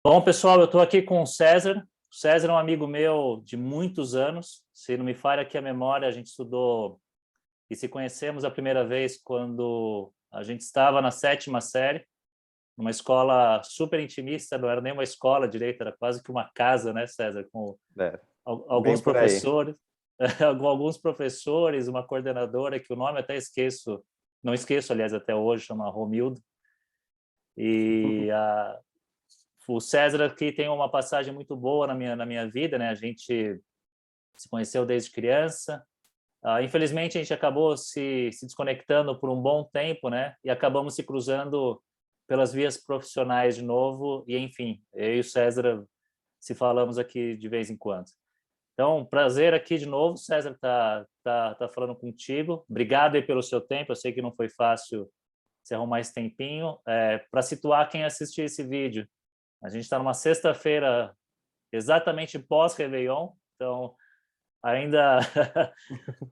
Bom, pessoal, eu estou aqui com o César. O César é um amigo meu de muitos anos. Se não me falha aqui a memória, a gente estudou e se conhecemos a primeira vez quando a gente estava na 7ª série, numa escola super intimista, não era nem uma escola direito, era quase que uma casa, né, César? Com É, bem alguns por aí. professores, alguns professores, uma coordenadora, que o nome até esqueço, não esqueço, aliás, até hoje, chama Romildo. E o César aqui tem uma passagem muito boa na minha vida, né? A gente se conheceu desde criança. Infelizmente, a gente acabou se desconectando por um bom tempo, né? E acabamos se cruzando pelas vias profissionais de novo. E, enfim, eu e o César se falamos aqui de vez em quando. Então, prazer aqui de novo. César tá falando contigo. Obrigado aí pelo seu tempo. Eu sei que não foi fácil você arrumar esse tempinho. Para situar quem assistiu esse vídeo, a gente está numa sexta-feira exatamente pós-Réveillon, então ainda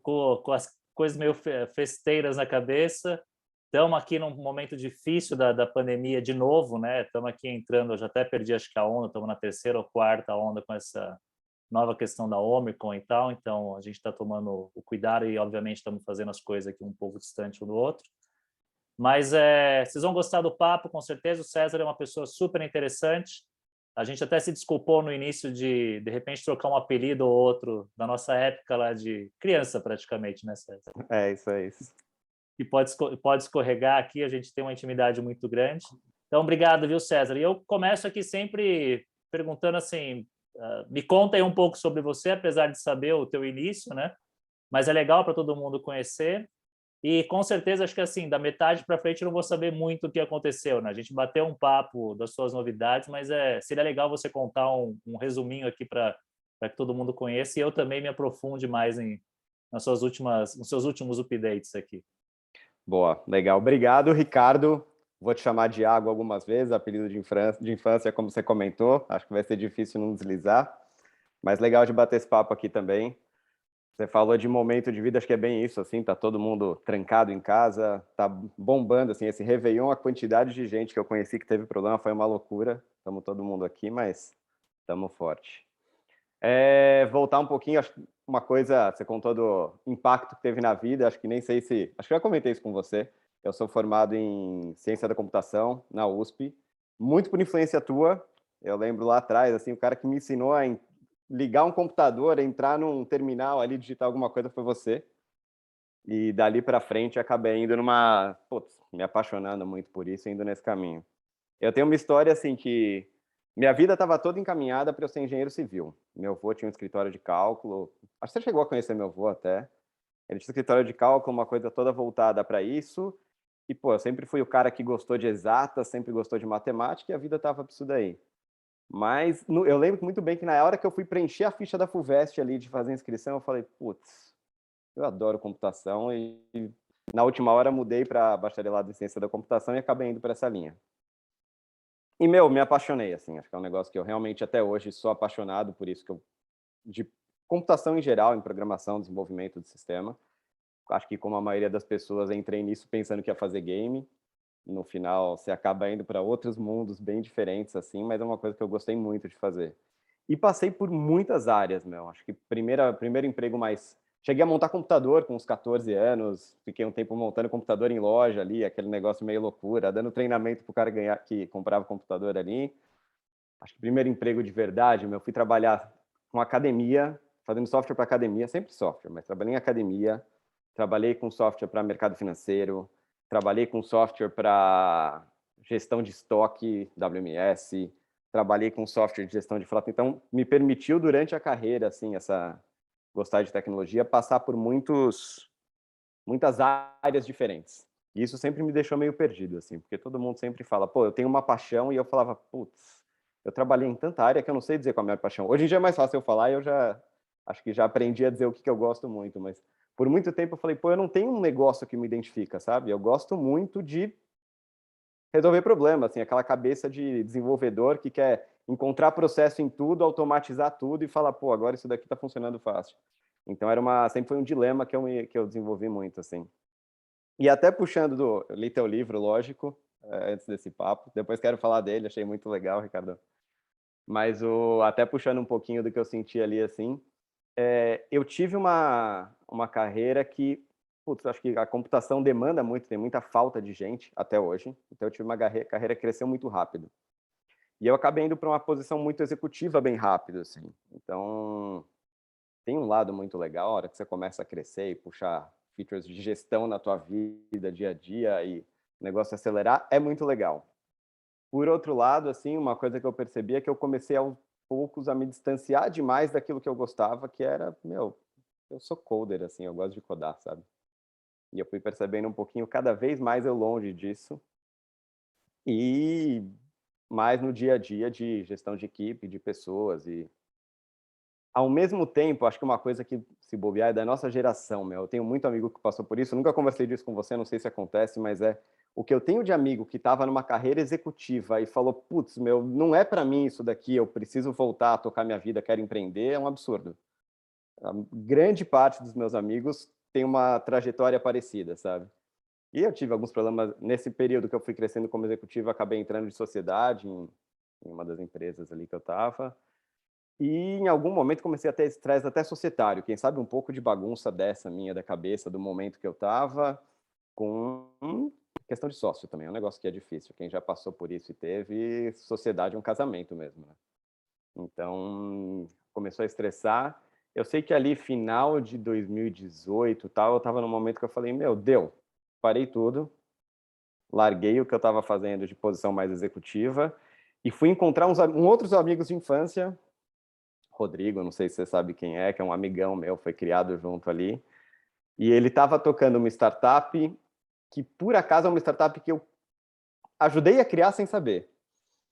com as coisas meio festeiras na cabeça. Estamos aqui num momento difícil da pandemia de novo, né? Estamos aqui entrando, eu já até perdi acho que a onda, estamos na terceira ou quarta onda com essa nova questão da Omicron e tal, então a gente está tomando o cuidado e obviamente estamos fazendo as coisas aqui um pouco distante um do outro. Mas vocês vão gostar do papo, com certeza. O César é uma pessoa super interessante. A gente até se desculpou no início de repente, trocar um apelido ou outro da nossa época lá de criança, praticamente, né, César? É, isso é isso. E pode escorregar aqui, a gente tem uma intimidade muito grande. Então, obrigado, viu, César? E eu começo aqui sempre perguntando assim, me conta aí um pouco sobre você, apesar de saber o teu início, né? Mas é legal para todo mundo conhecer. E com certeza, acho que assim, da metade para frente eu não vou saber muito o que aconteceu, né? A gente bateu um papo das suas novidades, mas seria legal você contar um resuminho aqui para que todo mundo conheça e eu também me aprofunde mais nos seus últimos updates aqui. Boa, legal. Obrigado, Ricardo. Vou te chamar de Iago algumas vezes, apelido de infância, como você comentou. Acho que vai ser difícil não deslizar, mas legal de bater esse papo aqui também. Você falou de momento de vida, acho que é bem isso, assim, tá todo mundo trancado em casa, tá bombando, assim, esse Réveillon, a quantidade de gente que eu conheci que teve problema foi uma loucura. Estamos todo mundo aqui, mas estamos forte. Voltar um pouquinho, acho que uma coisa, você contou do impacto que teve na vida, acho que nem sei se... Acho que eu já comentei isso com você. Eu sou formado em Ciência da Computação, na USP, muito por influência tua. Eu lembro lá atrás, assim, o cara que me ensinou a ligar um computador, entrar num terminal ali, digitar alguma coisa foi você. E dali para frente acabei indo putz, me apaixonando muito por isso, indo nesse caminho. Eu tenho uma história assim que minha vida estava toda encaminhada para eu ser engenheiro civil. Meu avô tinha um escritório de cálculo. Acho que você chegou a conhecer meu avô até. Ele tinha um escritório de cálculo, uma coisa toda voltada para isso. E, pô, eu sempre fui o cara que gostou de exatas, sempre gostou de matemática e a vida estava para isso daí. Mas eu lembro muito bem que na hora que eu fui preencher a ficha da FUVEST ali de fazer a inscrição, eu falei, putz, eu adoro computação e na última hora mudei para bacharelado em ciência da computação e acabei indo para essa linha. E, me apaixonei, assim, acho que é um negócio que eu realmente até hoje sou apaixonado por isso, de computação em geral, em programação, desenvolvimento de sistema. Acho que como a maioria das pessoas, entrei nisso pensando que ia fazer game, no final você acaba indo para outros mundos bem diferentes, assim, mas é uma coisa que eu gostei muito de fazer. E passei por muitas áreas, acho que primeiro emprego mais... Cheguei a montar computador com uns 14 anos, fiquei um tempo montando computador em loja ali, aquele negócio meio loucura, dando treinamento pro cara que comprava computador ali. Acho que primeiro emprego de verdade, fui trabalhar com academia, fazendo software para academia, sempre software, mas trabalhei em academia, trabalhei com software para mercado financeiro, trabalhei com software para gestão de estoque, WMS, trabalhei com software de gestão de frota, então me permitiu durante a carreira, assim, gostar de tecnologia, passar por muitas áreas diferentes. E isso sempre me deixou meio perdido, assim, porque todo mundo sempre fala, pô, eu tenho uma paixão, e eu falava, putz, eu trabalhei em tanta área que eu não sei dizer qual é a minha paixão. Hoje em dia é mais fácil eu falar, e eu acho que já aprendi a dizer o que eu gosto muito, mas por muito tempo eu falei, pô, eu não tenho um negócio que me identifica, sabe? Eu gosto muito de resolver problemas, assim, aquela cabeça de desenvolvedor que quer encontrar processo em tudo, automatizar tudo e falar, pô, agora isso daqui está funcionando fácil. Então sempre foi um dilema que eu desenvolvi muito, assim. E até puxando eu li teu livro, lógico, antes desse papo, depois quero falar dele, achei muito legal, Ricardo. Mas até puxando um pouquinho do que eu senti ali, assim, eu tive uma carreira que, putz, acho que a computação demanda muito, tem muita falta de gente até hoje. Então eu tive uma carreira que cresceu muito rápido. E eu acabei indo para uma posição muito executiva bem rápido, assim. Então, tem um lado muito legal, a hora que você começa a crescer e puxar features de gestão na tua vida, dia a dia, e o negócio acelerar, é muito legal. Por outro lado, assim, uma coisa que eu percebi é que eu comecei aos poucos a me distanciar demais daquilo que eu gostava, que era, meu, eu sou coder, assim, eu gosto de codar, sabe? E eu fui percebendo um pouquinho, cada vez mais eu longe disso, e mais no dia a dia de gestão de equipe, de pessoas, e ao mesmo tempo, acho que uma coisa que, se bobear, é da nossa geração, meu. Eu tenho muito amigo que passou por isso, eu nunca conversei disso com você, não sei se acontece, mas o que eu tenho de amigo que estava numa carreira executiva e falou, putz, meu, não é para mim isso daqui, eu preciso voltar a tocar minha vida, quero empreender, é um absurdo. A grande parte dos meus amigos tem uma trajetória parecida, sabe? E eu tive alguns problemas nesse período que eu fui crescendo como executivo, acabei entrando de sociedade em uma das empresas ali que eu estava. E em algum momento comecei a ter estresse até societário, quem sabe um pouco de bagunça dessa minha da cabeça, do momento que eu estava, com questão de sócio também, é um negócio que é difícil. Quem já passou por isso e teve, sociedade é um casamento mesmo, né? Então, começou a estressar. Eu sei que ali, final de 2018, tal, eu estava num momento que eu falei, meu, deu. Parei tudo, larguei o que eu estava fazendo de posição mais executiva e fui encontrar outros amigos de infância. Rodrigo, não sei se você sabe quem é, que é um amigão meu, foi criado junto ali. E ele estava tocando uma startup que, por acaso, é uma startup que eu ajudei a criar sem saber.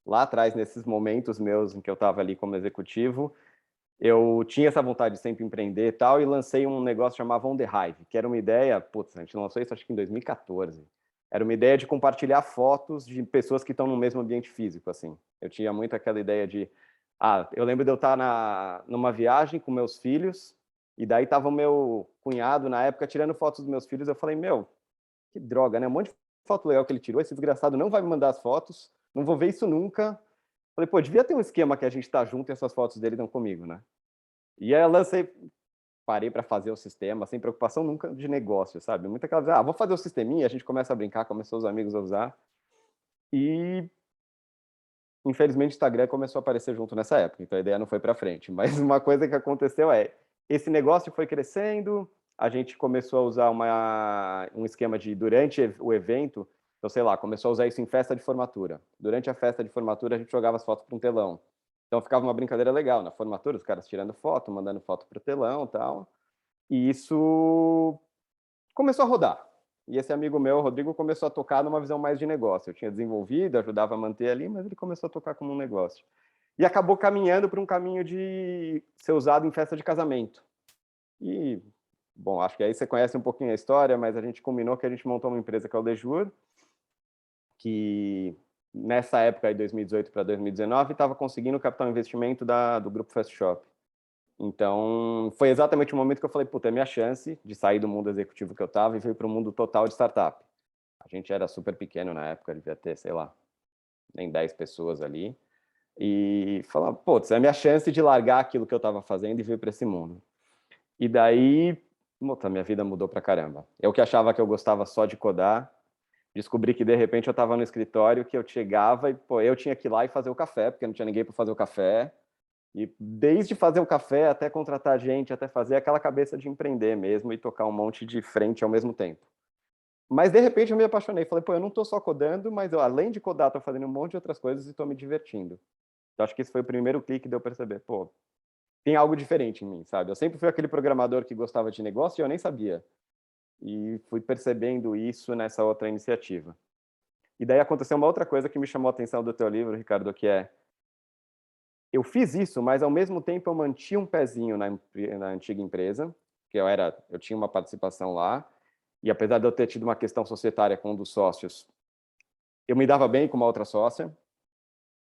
Lá atrás, nesses momentos meus em que eu estava ali como executivo, eu tinha essa vontade de sempre empreender e tal, e lancei um negócio chamado On The Hive, que era uma ideia, putz, a gente lançou isso acho que em 2014. Era uma ideia de compartilhar fotos de pessoas que estão no mesmo ambiente físico, assim. Eu tinha muito aquela ideia de, eu lembro de eu estar numa viagem com meus filhos, e daí tava o meu cunhado, na época, tirando fotos dos meus filhos, eu falei, meu, que droga, né? Um monte de foto legal que ele tirou, esse desgraçado não vai me mandar as fotos, não vou ver isso nunca. Falei, pô, devia ter um esquema que a gente tá junto e essas fotos dele estão comigo, né? E aí eu lancei, parei para fazer o sistema, sem preocupação nunca de negócio, sabe? Muita aquela vez, vou fazer o sisteminha, a gente começa a brincar, começou os amigos a usar. E, infelizmente, o Instagram começou a aparecer junto nessa época, então a ideia não foi para frente. Mas uma coisa que aconteceu esse negócio foi crescendo, a gente começou a usar um esquema de, durante o evento, então, sei lá, começou a usar isso em festa de formatura. Durante a festa de formatura, a gente jogava as fotos para um telão. Então, ficava uma brincadeira legal. Na formatura, os caras tirando foto, mandando foto para o telão e tal. E isso começou a rodar. E esse amigo meu, Rodrigo, começou a tocar numa visão mais de negócio. Eu tinha desenvolvido, ajudava a manter ali, mas ele começou a tocar como um negócio. E acabou caminhando para um caminho de ser usado em festa de casamento. E, bom, acho que aí você conhece um pouquinho a história, mas a gente combinou que a gente montou uma empresa que é o Lejur, que nessa época, de 2018 para 2019, estava conseguindo o capital investimento do Grupo Fast Shop. Então, foi exatamente o momento que eu falei, puta, é minha chance de sair do mundo executivo que eu estava e vir para o mundo total de startup. A gente era super pequeno na época, devia ter, sei lá, nem 10 pessoas ali. E falar, putz, é a minha chance de largar aquilo que eu estava fazendo e vir para esse mundo. E daí, puta, minha vida mudou pra caramba. Eu que achava que eu gostava só de codar, descobri que de repente eu estava no escritório, que eu chegava e, pô, eu tinha que ir lá e fazer o café, porque não tinha ninguém para fazer o café. E desde fazer o café até contratar gente, até fazer aquela cabeça de empreender mesmo e tocar um monte de frente ao mesmo tempo. Mas de repente eu me apaixonei, falei, pô, eu não estou só codando, mas eu, além de codar, estou fazendo um monte de outras coisas e estou me divertindo. Então acho que esse foi o primeiro clique de eu perceber, pô, tem algo diferente em mim, sabe? Eu sempre fui aquele programador que gostava de negócio e eu nem sabia. E fui percebendo isso nessa outra iniciativa. E daí aconteceu uma outra coisa que me chamou a atenção do teu livro, Ricardo, que é, eu fiz isso, mas ao mesmo tempo eu mantinha um pezinho na antiga empresa, que eu tinha uma participação lá, e apesar de eu ter tido uma questão societária com um dos sócios, eu me dava bem com uma outra sócia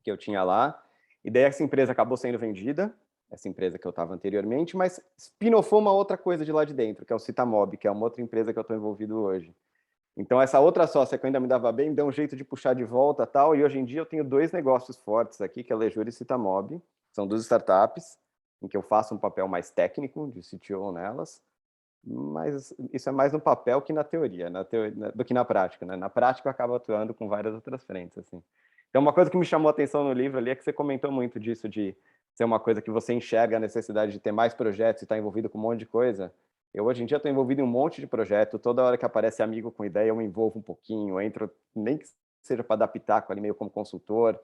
que eu tinha lá, e daí essa empresa acabou sendo vendida, essa empresa que eu estava anteriormente, mas spin-offou uma outra coisa de lá de dentro, que é o Citamob, que é uma outra empresa que eu estou envolvido hoje. Então, essa outra sócia que eu ainda me dava bem, me deu um jeito de puxar de volta tal, e hoje em dia eu tenho 2 negócios fortes aqui, que é a Lejure e Citamob, são 2 startups, em que eu faço um papel mais técnico, de CTO nelas, mas isso é mais no papel que na teoria, do que na prática, né? Na prática eu acabo atuando com várias outras frentes, assim. Então, uma coisa que me chamou a atenção no livro ali é que você comentou muito disso, de ser uma coisa que você enxerga a necessidade de ter mais projetos e estar envolvido com um monte de coisa. Eu, hoje em dia, estou envolvido em um monte de projeto. Toda hora que aparece amigo com ideia, eu me envolvo um pouquinho, entro, nem que seja para dar pitaco ali, meio como consultor,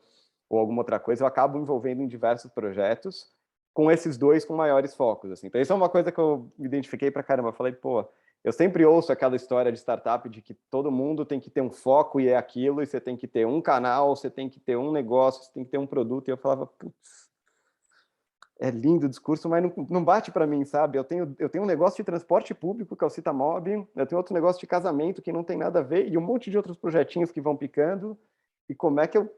ou alguma outra coisa, eu acabo me envolvendo em diversos projetos, com esses 2 com maiores focos, assim. Então, isso é uma coisa que eu me identifiquei para caramba. Eu falei, pô, eu sempre ouço aquela história de startup de que todo mundo tem que ter um foco e é aquilo, e você tem que ter um canal, você tem que ter um negócio, você tem que ter um produto. E eu falava, putz, é lindo o discurso, mas não bate para mim, sabe? Eu tenho um negócio de transporte público, que é o Citamob, eu tenho outro negócio de casamento que não tem nada a ver, e um monte de outros projetinhos que vão picando, e como é que eu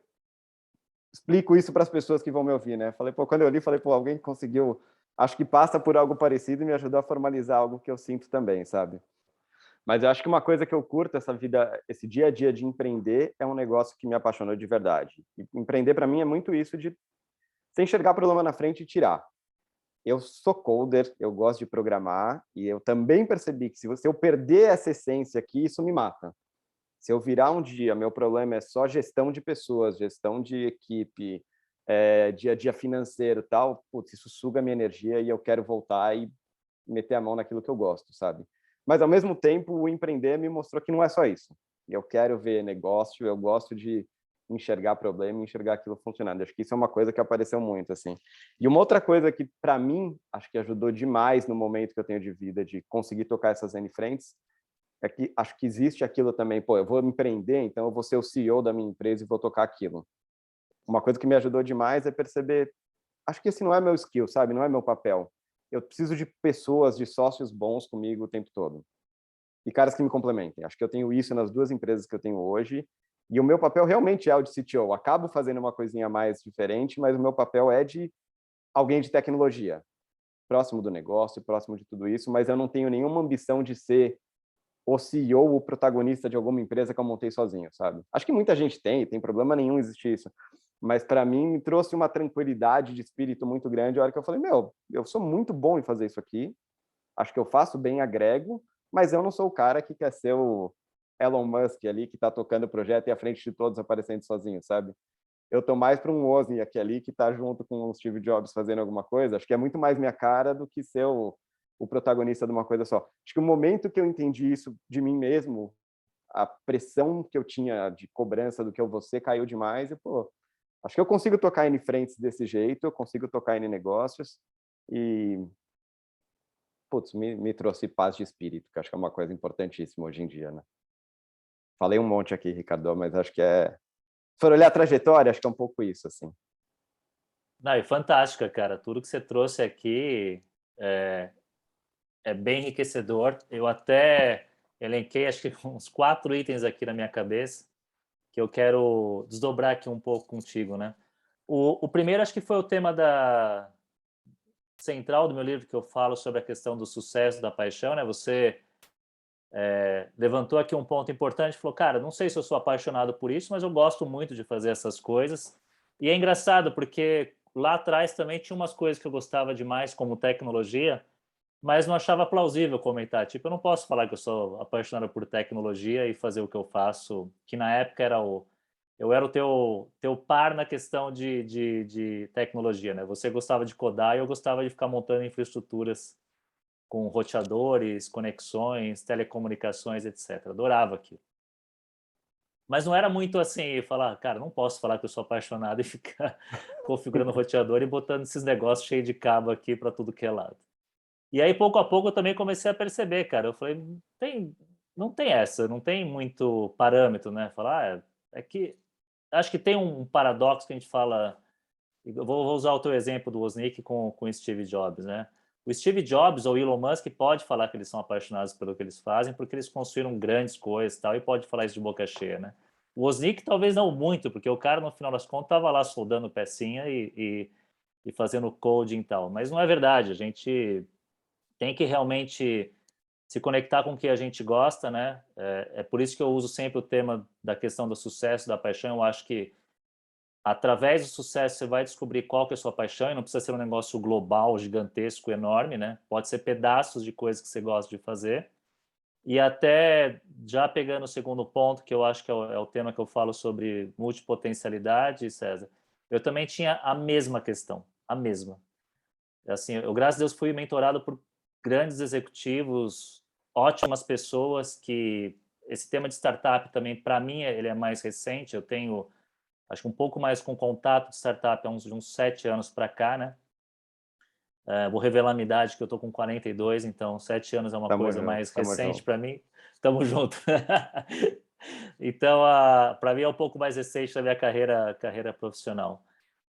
explico isso para as pessoas que vão me ouvir, né? Falei, pô, quando eu li, falei, pô, alguém conseguiu, acho que passa por algo parecido e me ajudou a formalizar algo que eu sinto também, sabe? Mas eu acho que uma coisa que eu curto essa vida, esse dia a dia de empreender, é um negócio que me apaixonou de verdade. E empreender para mim é muito isso de você enxergar o problema na frente e tirar. Eu sou coder, eu gosto de programar, e eu também percebi que se eu perder essa essência aqui, isso me mata. Se eu virar um dia, meu problema é só gestão de pessoas, gestão de equipe, dia a dia financeiro e tal, putz, isso suga a minha energia e eu quero voltar e meter a mão naquilo que eu gosto, sabe? Mas, ao mesmo tempo, o empreender me mostrou que não é só isso. Eu quero ver negócio, eu gosto de enxergar problema e enxergar aquilo funcionando. Acho que isso é uma coisa que apareceu muito, assim. E uma outra coisa que, para mim, acho que ajudou demais no momento que eu tenho de vida, de conseguir tocar essas N frentes, é que acho que existe aquilo também, pô, eu vou empreender, então eu vou ser o CEO da minha empresa e vou tocar aquilo. Uma coisa que me ajudou demais é perceber, acho que esse não é meu skill, sabe? Não é meu papel. Eu preciso de pessoas, de sócios bons comigo o tempo todo. E caras que me complementem. Acho que eu tenho isso nas 2 empresas que eu tenho hoje. E o meu papel realmente é o de CTO. Acabo fazendo uma coisinha mais diferente, mas o meu papel é de alguém de tecnologia, próximo do negócio, próximo de tudo isso, mas eu não tenho nenhuma ambição de ser o CEO, o protagonista de alguma empresa que eu montei sozinho, sabe? Acho que muita gente tem problema nenhum existir isso. Mas para mim me trouxe uma tranquilidade de espírito muito grande a hora que eu falei, meu, eu sou muito bom em fazer isso aqui, acho que eu faço bem, agrego, mas eu não sou o cara que quer ser o Elon Musk ali, que está tocando o projeto e à frente de todos aparecendo sozinho, sabe? Eu tô mais para um Wozniak ali que está junto com o Steve Jobs fazendo alguma coisa. Acho que é muito mais minha cara do que ser o protagonista de uma coisa só. Acho que o momento que eu entendi isso de mim mesmo, a pressão que eu tinha de cobrança do que eu vou ser caiu demais e, pô, acho que eu consigo tocar em frentes desse jeito, eu consigo tocar em negócios e, putz, me trouxe paz de espírito, que acho que é uma coisa importantíssima hoje em dia, né? Falei um monte aqui, Ricardo, mas acho que se for olhar a trajetória, acho que é um pouco isso, assim. Não, é fantástica, cara. Tudo que você trouxe aqui é, é bem enriquecedor. Eu até elenquei, acho que uns 4 itens aqui na minha cabeça que eu quero desdobrar aqui um pouco contigo, né? O primeiro acho que foi o tema da central do meu livro que eu falo sobre a questão do sucesso, da paixão, né? Você levantou aqui um ponto importante, falou, cara, não sei se eu sou apaixonado por isso, mas eu gosto muito de fazer essas coisas. E é engraçado porque lá atrás também tinha umas coisas que eu gostava demais, como tecnologia, mas não achava plausível comentar. Tipo, eu não posso falar que eu sou apaixonado por tecnologia e fazer o que eu faço, que na época era eu era o teu par na questão de tecnologia, né? Você gostava de codar e eu gostava de ficar montando infraestruturas com roteadores, conexões, telecomunicações, etc. Adorava aquilo. Mas não era muito assim, falar, cara, não posso falar que eu sou apaixonado e ficar configurando roteador e botando esses negócios cheios de cabo aqui para tudo que é lado. E aí, pouco a pouco, eu também comecei a perceber, cara. Eu falei, não tem essa, não tem muito parâmetro, né? Falar, é que acho que tem um paradoxo que a gente fala. Eu vou usar o teu exemplo do Wozniak com o Steve Jobs, né? O Steve Jobs ou Elon Musk pode falar que eles são apaixonados pelo que eles fazem, porque eles construíram grandes coisas e tal, e pode falar isso de boca cheia, né? O Wozniak talvez não muito, porque o cara, no final das contas, estava lá soldando pecinha e fazendo coding e tal. Mas não é verdade, a gente tem que realmente se conectar com o que a gente gosta, né? É por isso que eu uso sempre o tema da questão do sucesso, da paixão. Eu acho que através do sucesso você vai descobrir qual que é a sua paixão, e não precisa ser um negócio global, gigantesco, enorme, né? Pode ser pedaços de coisas que você gosta de fazer. E até já pegando o segundo ponto, que eu acho que é o tema que eu falo sobre multipotencialidade, César, eu também tinha a mesma questão, a mesma. Assim, eu, graças a Deus, fui mentorado por grandes executivos, ótimas pessoas que esse tema de startup também, para mim, ele é mais recente. Eu tenho, acho que um pouco mais com contato de startup há uns 7 anos para cá, né? Vou revelar a minha idade, que eu estou com 42, então 7 anos é uma Tamo coisa junto, mais tamo recente junto. para mim. Tamo junto. Então, para mim é um pouco mais recente da minha carreira profissional.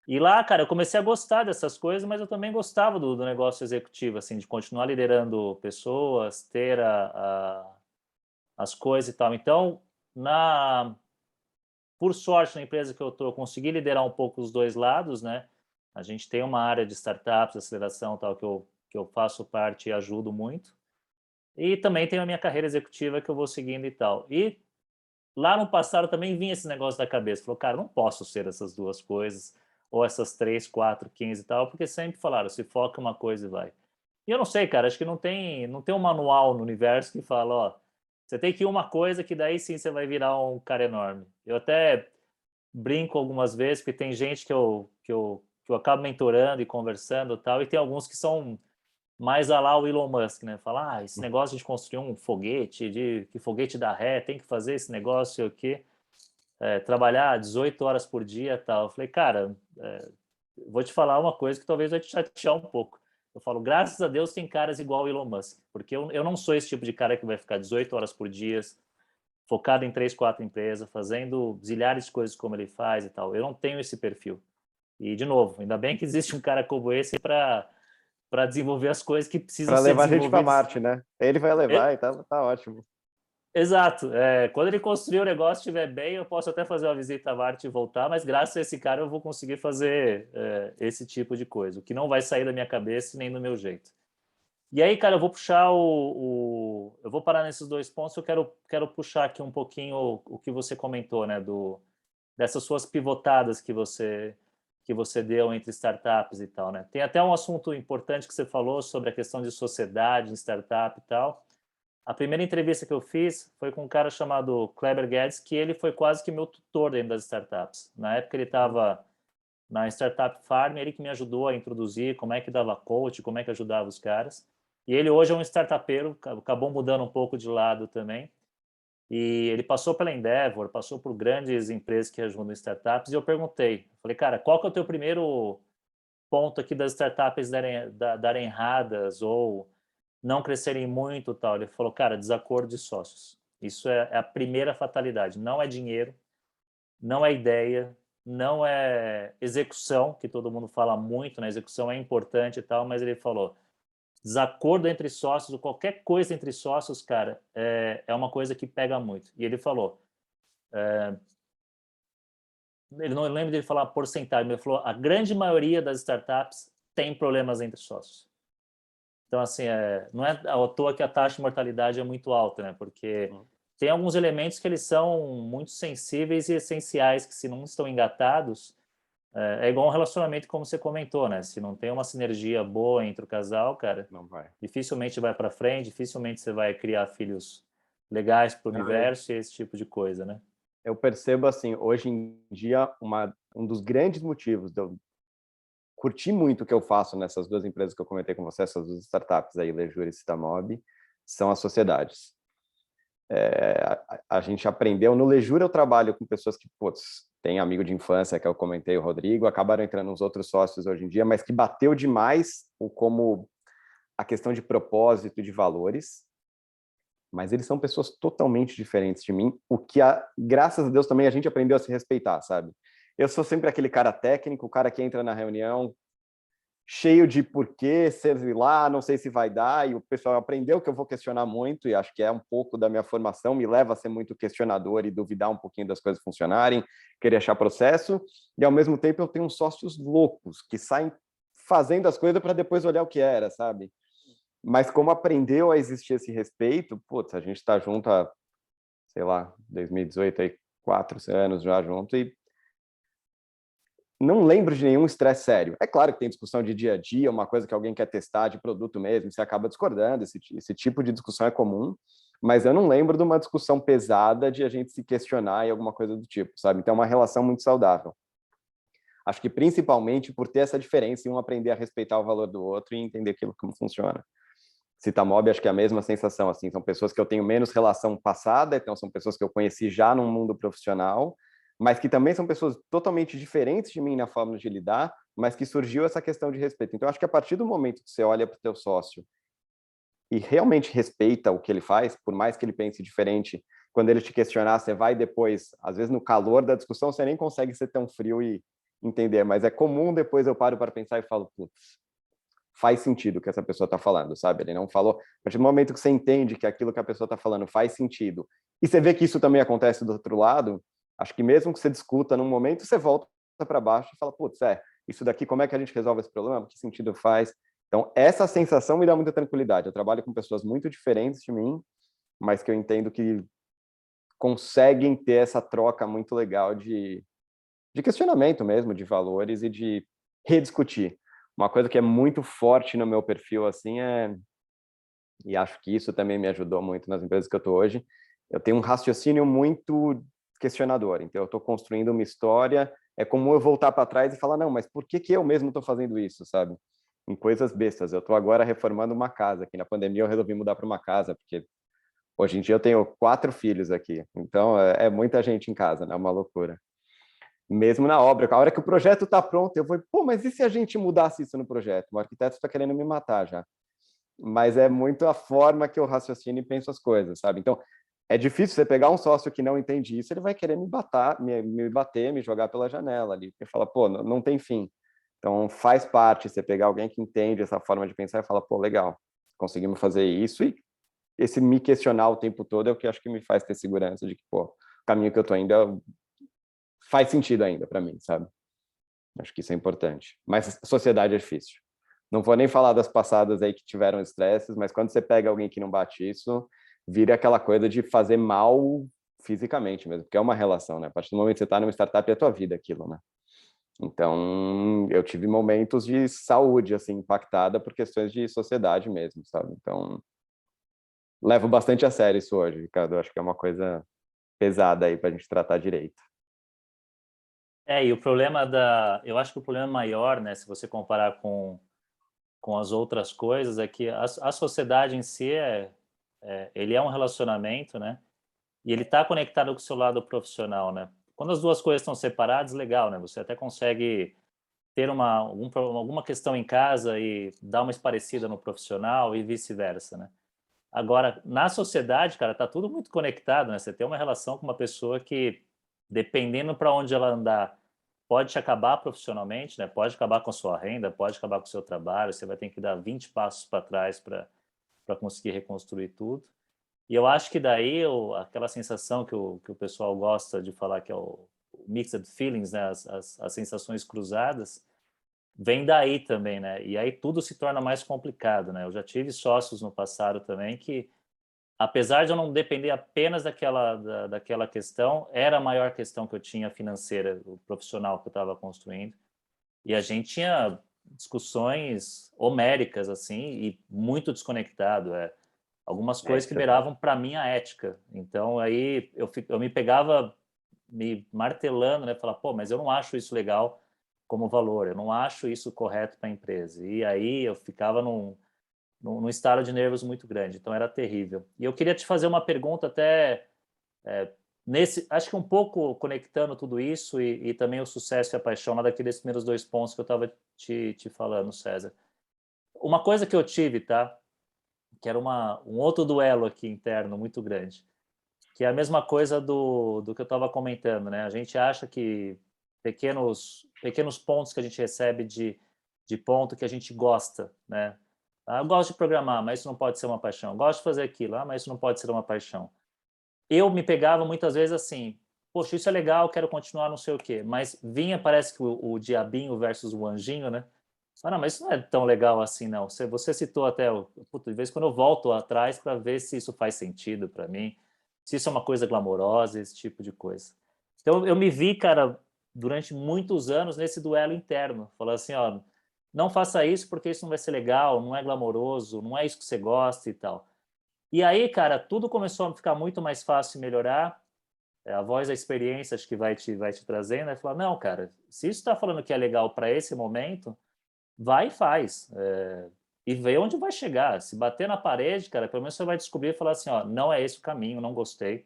E lá, cara, eu comecei a gostar dessas coisas, mas eu também gostava do negócio executivo, assim, de continuar liderando pessoas, ter as coisas e tal. Então, por sorte, na empresa que eu estou, eu consegui liderar um pouco os dois lados, né? A gente tem uma área de startups, aceleração tal, que eu faço parte e ajudo muito. E também tenho a minha carreira executiva que eu vou seguindo e tal. E lá no passado também vinha esse negócio da cabeça. Falou, cara, não posso ser essas duas coisas, ou essas 3, 4, 15 e tal, porque sempre falaram, se foca uma coisa e vai. E eu não sei, cara, acho que não tem um manual no universo que fala, ó, você tem que ir uma coisa que daí sim você vai virar um cara enorme. Eu até brinco algumas vezes, porque tem gente que eu acabo mentorando e conversando e tal, e tem alguns que são mais a lá o Elon Musk, né? Fala, esse negócio de construir um foguete, que foguete dá ré, tem que fazer esse negócio, sei o quê, trabalhar 18 horas por dia e tal. Eu falei, cara, vou te falar uma coisa que talvez vai te chatear um pouco. Eu falo, graças a Deus tem caras igual o Elon Musk, porque eu não sou esse tipo de cara que vai ficar 18 horas por dia, focado em 3, 4 empresas, fazendo zilhares de coisas como ele faz e tal. Eu não tenho esse perfil. E, de novo, ainda bem que existe um cara como esse para desenvolver as coisas que precisam Para ser levar a gente para desenvolvidas. Marte, né? Ele vai levar e tá ótimo. Exato. Quando ele construir o negócio, estiver bem, eu posso até fazer uma visita a Marte e voltar, mas graças a esse cara eu vou conseguir fazer esse tipo de coisa, o que não vai sair da minha cabeça nem do meu jeito. E aí, cara, eu vou puxar eu vou parar nesses dois pontos. Eu quero puxar aqui um pouquinho o que você comentou, né, dessas suas pivotadas que você deu entre startups e tal, né? Tem até um assunto importante que você falou sobre a questão de sociedade em startup e tal. A primeira entrevista que eu fiz foi com um cara chamado Kleber Guedes, que ele foi quase que meu tutor dentro das startups. Na época ele estava na Startup Farm, ele que me ajudou a introduzir como é que dava coach, como é que ajudava os caras. E ele hoje é um startupeiro, acabou mudando um pouco de lado também. E ele passou pela Endeavor, passou por grandes empresas que ajudam startups, e eu perguntei, falei, cara, qual que é o teu primeiro ponto aqui das startups darem erradas ou não crescerem muito tal? Ele falou, cara, desacordo de sócios. Isso é a primeira fatalidade. Não é dinheiro, não é ideia, não é execução, que todo mundo fala muito, né? Execução é importante e tal, mas ele falou, desacordo entre sócios, ou qualquer coisa entre sócios, cara, é uma coisa que pega muito. E ele falou, ele não lembro dele falar porcentagem, mas ele falou, a grande maioria das startups tem problemas entre sócios. Então, assim, não é à toa que a taxa de mortalidade é muito alta, né? Porque tem alguns elementos que eles são muito sensíveis e essenciais, que se não estão engatados, é igual um relacionamento, como você comentou, né? Se não tem uma sinergia boa entre o casal, cara, Não vai. dificilmente vai para frente, dificilmente você vai criar filhos legais para o Não, universo e esse tipo de coisa, né? eu percebo, assim, hoje em dia, um dos grandes motivos de eu curtir muito o que eu faço nessas duas empresas que eu comentei com você, essas duas startups aí, Lejure e Citamob, são as sociedades. A gente aprendeu, no Lejure eu trabalho com pessoas que, putz, tem amigo de infância, que eu comentei, o Rodrigo, acabaram entrando uns outros sócios hoje em dia, mas que bateu demais como a questão de propósito e de valores, mas eles são pessoas totalmente diferentes de mim, o que, graças a Deus, também a gente aprendeu a se respeitar, sabe? Eu sou sempre aquele cara técnico, o cara que entra na reunião cheio de porquê, sei lá, não sei se vai dar, e o pessoal aprendeu que eu vou questionar muito, e acho que é um pouco da minha formação, me leva a ser muito questionador e duvidar um pouquinho das coisas funcionarem, querer achar processo, e ao mesmo tempo eu tenho uns sócios loucos, que saem fazendo as coisas para depois olhar o que era, sabe? Mas como aprendeu a existir esse respeito, putz, a gente está junto há, sei lá, 2018, aí 4 anos já junto, e não lembro de nenhum estresse sério. É claro que tem discussão de dia a dia, uma coisa que alguém quer testar de produto mesmo, você acaba discordando, esse tipo de discussão é comum, mas eu não lembro de uma discussão pesada de a gente se questionar e alguma coisa do tipo, sabe? Então é uma relação muito saudável. Acho que principalmente por ter essa diferença e um aprender a respeitar o valor do outro e entender aquilo como funciona. Citamob, acho que é a mesma sensação, assim, são pessoas que eu tenho menos relação passada, então são pessoas que eu conheci já no mundo profissional, mas que também são pessoas totalmente diferentes de mim na forma de lidar, mas que surgiu essa questão de respeito. Então, acho que a partir do momento que você olha para o teu sócio e realmente respeita o que ele faz, por mais que ele pense diferente, quando ele te questionar, você vai depois, às vezes no calor da discussão, você nem consegue ser tão frio e entender, mas é comum depois eu paro para pensar e falo, putz, faz sentido o que essa pessoa está falando, sabe? Ele não falou. A partir do momento que você entende que aquilo que a pessoa está falando faz sentido, e você vê que isso também acontece do outro lado, acho que mesmo que você discuta num momento, você volta para baixo e fala, putz, isso daqui, como é que a gente resolve esse problema? Que sentido faz? Então, essa sensação me dá muita tranquilidade. Eu trabalho com pessoas muito diferentes de mim, mas que eu entendo que conseguem ter essa troca muito legal de questionamento mesmo, de valores e de rediscutir. Uma coisa que é muito forte no meu perfil, assim, e acho que isso também me ajudou muito nas empresas que eu estou hoje, eu tenho um raciocínio muito questionador. Então, eu estou construindo uma história, é como eu voltar para trás e falar, não, mas por que eu mesmo estou fazendo isso, sabe? Em coisas bestas. Eu estou agora reformando uma casa, que na pandemia eu resolvi mudar para uma casa, porque hoje em dia eu tenho 4 filhos aqui, então é muita gente em casa, né? É uma loucura. Mesmo na obra, a hora que o projeto está pronto, eu vou, pô, mas e se a gente mudasse isso no projeto? O arquiteto está querendo me matar já. Mas é muito a forma que eu raciocino e penso as coisas, sabe? Então, é difícil você pegar um sócio que não entende isso, ele vai querer me jogar pela janela ali, porque fala, pô, não tem fim. Então, faz parte você pegar alguém que entende essa forma de pensar e fala, pô, legal, conseguimos fazer isso, e esse me questionar o tempo todo é o que acho que me faz ter segurança de que, pô, o caminho que eu tô indo faz sentido ainda para mim, sabe? Acho que isso é importante. Mas sociedade é difícil. Não vou nem falar das passadas aí que tiveram estresses, mas quando você pega alguém que não bate isso, vira aquela coisa de fazer mal fisicamente mesmo, porque é uma relação, né? A partir do momento que você está numa startup, é a tua vida aquilo, né? Então, eu tive momentos de saúde, assim, impactada por questões de sociedade mesmo, sabe? Então, levo bastante a sério isso hoje, Ricardo. Acho que é uma coisa pesada aí para a gente tratar direito. E o problema eu acho que o problema maior, né, se você comparar com as outras coisas, é que a sociedade em si ele é um relacionamento, né? E ele está conectado com o seu lado profissional, né? Quando as duas coisas estão separadas, legal, né? Você até consegue ter alguma questão em casa e dar uma esparecida no profissional e vice-versa, né? Agora, na sociedade, cara, tá tudo muito conectado, né? Você tem uma relação com uma pessoa que, dependendo para onde ela andar, pode te acabar profissionalmente, né? Pode acabar com a sua renda, pode acabar com o seu trabalho, você vai ter que dar 20 passos para trás para conseguir reconstruir tudo. E eu acho que daí aquela sensação que o pessoal gosta de falar, que é o mixed feelings, né? As sensações cruzadas, vem daí também, né? E aí tudo se torna mais complicado, né? Eu já tive sócios no passado também que, apesar de eu não depender apenas daquela questão, era a maior questão que eu tinha financeira, o profissional que eu estava construindo. E a gente tinha discussões homéricas, assim, e muito desconectado. Algumas coisas que beiravam para mim a ética. Então, aí eu me pegava me martelando, né? Falar, pô, mas eu não acho isso legal como valor, eu não acho isso correto para a empresa. E aí eu ficava num estado de nervos muito grande, então era terrível. E eu queria te fazer uma pergunta até acho que um pouco conectando tudo isso e também o sucesso e a paixão, lá daqueles primeiros 2 pontos que eu estava te falando, César. Uma coisa que eu tive, tá? Que era um outro duelo aqui interno muito grande, que é a mesma coisa do que eu estava comentando, né? A gente acha que pequenos pontos que a gente recebe de ponto que a gente gosta, né? Ah, eu gosto de programar, mas isso não pode ser uma paixão. Eu gosto de fazer aquilo, mas isso não pode ser uma paixão. Eu me pegava muitas vezes assim, poxa, isso é legal, quero continuar, não sei o quê. Mas vinha, parece que o diabinho versus o anjinho, né? Ah, não, mas isso não é tão legal assim, não. Você citou até, puta, de vez em quando eu volto atrás para ver se isso faz sentido para mim, se isso é uma coisa glamourosa, esse tipo de coisa. Então eu me vi, cara, durante muitos anos nesse duelo interno, falando assim, ó, não faça isso porque isso não vai ser legal, não é glamouroso, não é isso que você gosta e tal. E aí, cara, tudo começou a ficar muito mais fácil e melhorar. A voz da experiência acho que vai te trazendo, vai falar, não, cara, se isso está falando que é legal para esse momento, vai e faz. E vê onde vai chegar. Se bater na parede, cara, pelo menos você vai descobrir e falar assim, ó, não é esse o caminho, não gostei.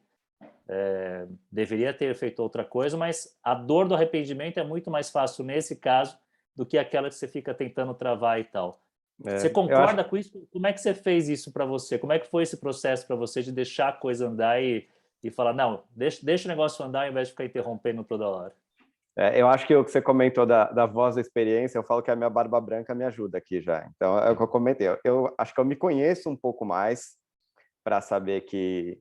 Deveria ter feito outra coisa, mas a dor do arrependimento é muito mais fácil nesse caso do que aquela que você fica tentando travar e tal. Você Eu acho. concorda com isso? Como é que você fez isso para você? Como é que foi esse processo para você de deixar a coisa andar e falar, não, deixa o negócio andar ao invés de ficar interrompendo toda hora? Eu acho que o que você comentou da voz da experiência, eu falo que a minha barba branca me ajuda aqui já. Então, é o que eu comentei. Eu acho que eu me conheço um pouco mais para saber que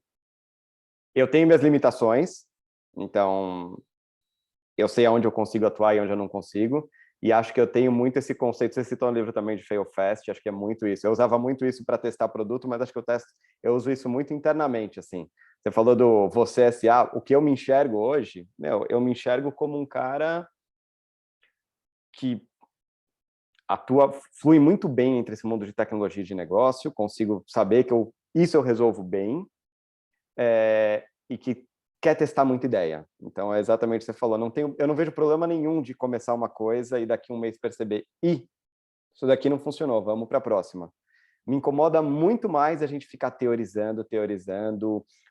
eu tenho minhas limitações, então eu sei aonde eu consigo atuar e onde eu não consigo, e acho que eu tenho muito esse conceito. Você citou um livro também de Fail Fast, acho que é muito isso. Eu usava muito isso para testar produto, mas acho que eu uso isso muito internamente, assim. Você falou do você SA, o que eu me enxergo hoje, eu me enxergo como um cara que flui muito bem entre esse mundo de tecnologia e de negócio, consigo saber que isso eu resolvo bem, e que quer testar muita ideia. Então, é exatamente o que você falou. Eu não vejo problema nenhum de começar uma coisa e daqui um mês perceber, isso daqui não funcionou, vamos para a próxima. Me incomoda muito mais a gente ficar teorizando,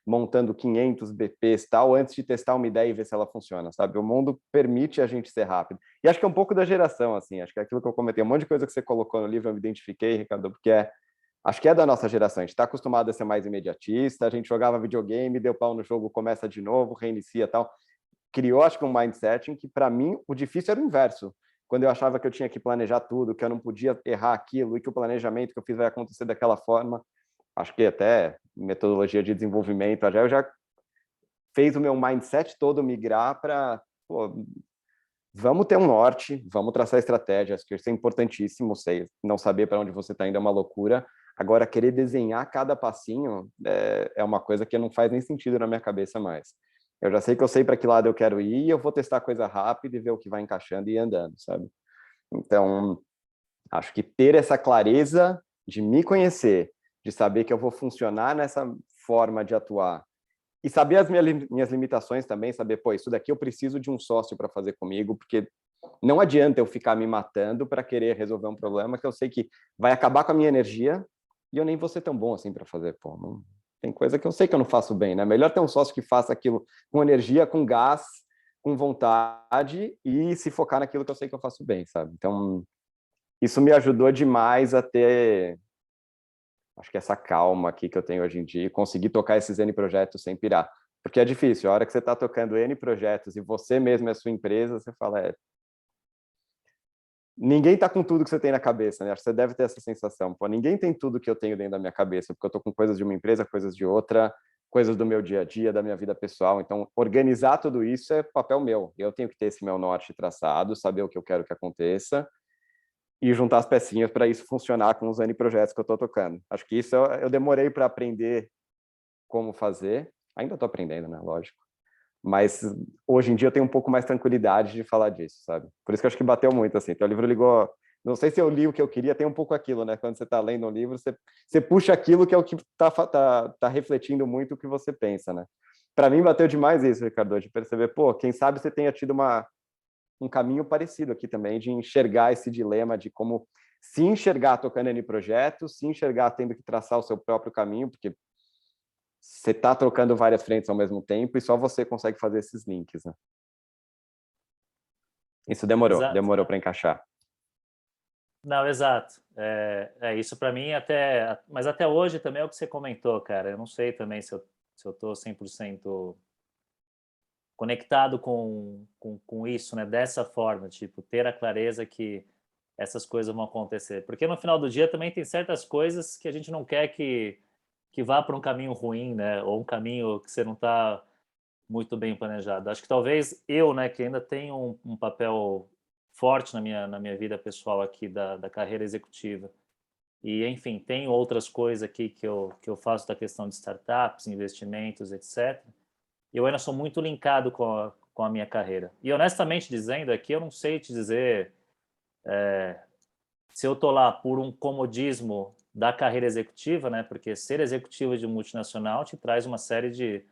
montando 500 BPs tal, antes de testar uma ideia e ver se ela funciona, sabe? O mundo permite a gente ser rápido. E acho que é um pouco da geração, assim, acho que é aquilo que eu comentei, um monte de coisa que você colocou no livro, eu me identifiquei, Ricardo, porque acho que é da nossa geração, a gente está acostumado a ser mais imediatista, a gente jogava videogame, deu pau no jogo, começa de novo, reinicia tal. Criou, acho que um mindset em que, para mim, o difícil era o inverso. Quando eu achava que eu tinha que planejar tudo, que eu não podia errar aquilo e que o planejamento que eu fiz vai acontecer daquela forma, acho que até metodologia de desenvolvimento, a Agile já fez o meu mindset todo migrar para, vamos ter um norte, vamos traçar estratégias, que isso é importantíssimo, sei, não saber para onde você está indo é uma loucura. Agora, querer desenhar cada passinho é uma coisa que não faz nem sentido na minha cabeça mais. Eu já sei que eu sei para que lado eu quero ir, e eu vou testar coisa rápida e ver o que vai encaixando e ir andando, sabe? Então, acho que ter essa clareza de me conhecer, de saber que eu vou funcionar nessa forma de atuar, e saber as minhas limitações também, saber, pô, isso daqui eu preciso de um sócio para fazer comigo, porque não adianta eu ficar me matando para querer resolver um problema que eu sei que vai acabar com a minha energia e eu nem vou ser tão bom assim para fazer. Pô, não, tem coisa que eu sei que eu não faço bem, né? Melhor ter um sócio que faça aquilo com energia, com gás, com vontade e se focar naquilo que eu sei que eu faço bem, sabe? Então, isso me ajudou demais a ter, acho que essa calma aqui que eu tenho hoje em dia e conseguir tocar esses N projetos sem pirar. Porque é difícil, a hora que você está tocando N projetos e você mesmo é a sua empresa, você fala, ninguém tá com tudo que você tem na cabeça, né? Acho que você deve ter essa sensação. Pô, ninguém tem tudo que eu tenho dentro da minha cabeça, porque eu tô com coisas de uma empresa, coisas de outra, coisas do meu dia a dia, da minha vida pessoal. Então, organizar tudo isso é papel meu. Eu tenho que ter esse meu norte traçado, saber o que eu quero que aconteça e juntar as pecinhas para isso funcionar com os N projetos que eu tô tocando. Acho que isso eu demorei para aprender como fazer. Ainda tô aprendendo, né? Lógico. Mas hoje em dia eu tenho um pouco mais tranquilidade de falar disso, sabe? Por isso que eu acho que bateu muito, assim. Então o livro ligou. Não sei se eu li o que eu queria, tem um pouco aquilo, né? Quando você está lendo um livro, você puxa aquilo que é o que tá refletindo muito o que você pensa, né? Para mim bateu demais isso, Ricardo, de perceber, pô, quem sabe você tenha tido um caminho parecido aqui também, de enxergar esse dilema de como se enxergar tocando em projetos, se enxergar tendo que traçar o seu próprio caminho, porque você está trocando várias frentes ao mesmo tempo e só você consegue fazer esses links, né? Isso Exato. demorou para encaixar. Não, exato. Isso para mim até, mas até hoje também é o que você comentou, cara. Eu não sei também se eu tô 100% conectado com isso, né? Dessa forma, tipo, ter a clareza que essas coisas vão acontecer. Porque no final do dia também tem certas coisas que a gente não quer que vá para um caminho ruim, né? Ou um caminho que você não está muito bem planejado. Acho que talvez eu, né, que ainda tenho um papel forte na minha vida pessoal aqui da carreira executiva. E, enfim, tem outras coisas aqui que eu faço da questão de startups, investimentos, etc. E eu ainda sou muito linkado com a minha carreira. E, honestamente dizendo aqui, eu não sei te dizer se eu estou lá por um comodismo da carreira executiva, né? Porque ser executivo de multinacional te traz uma série de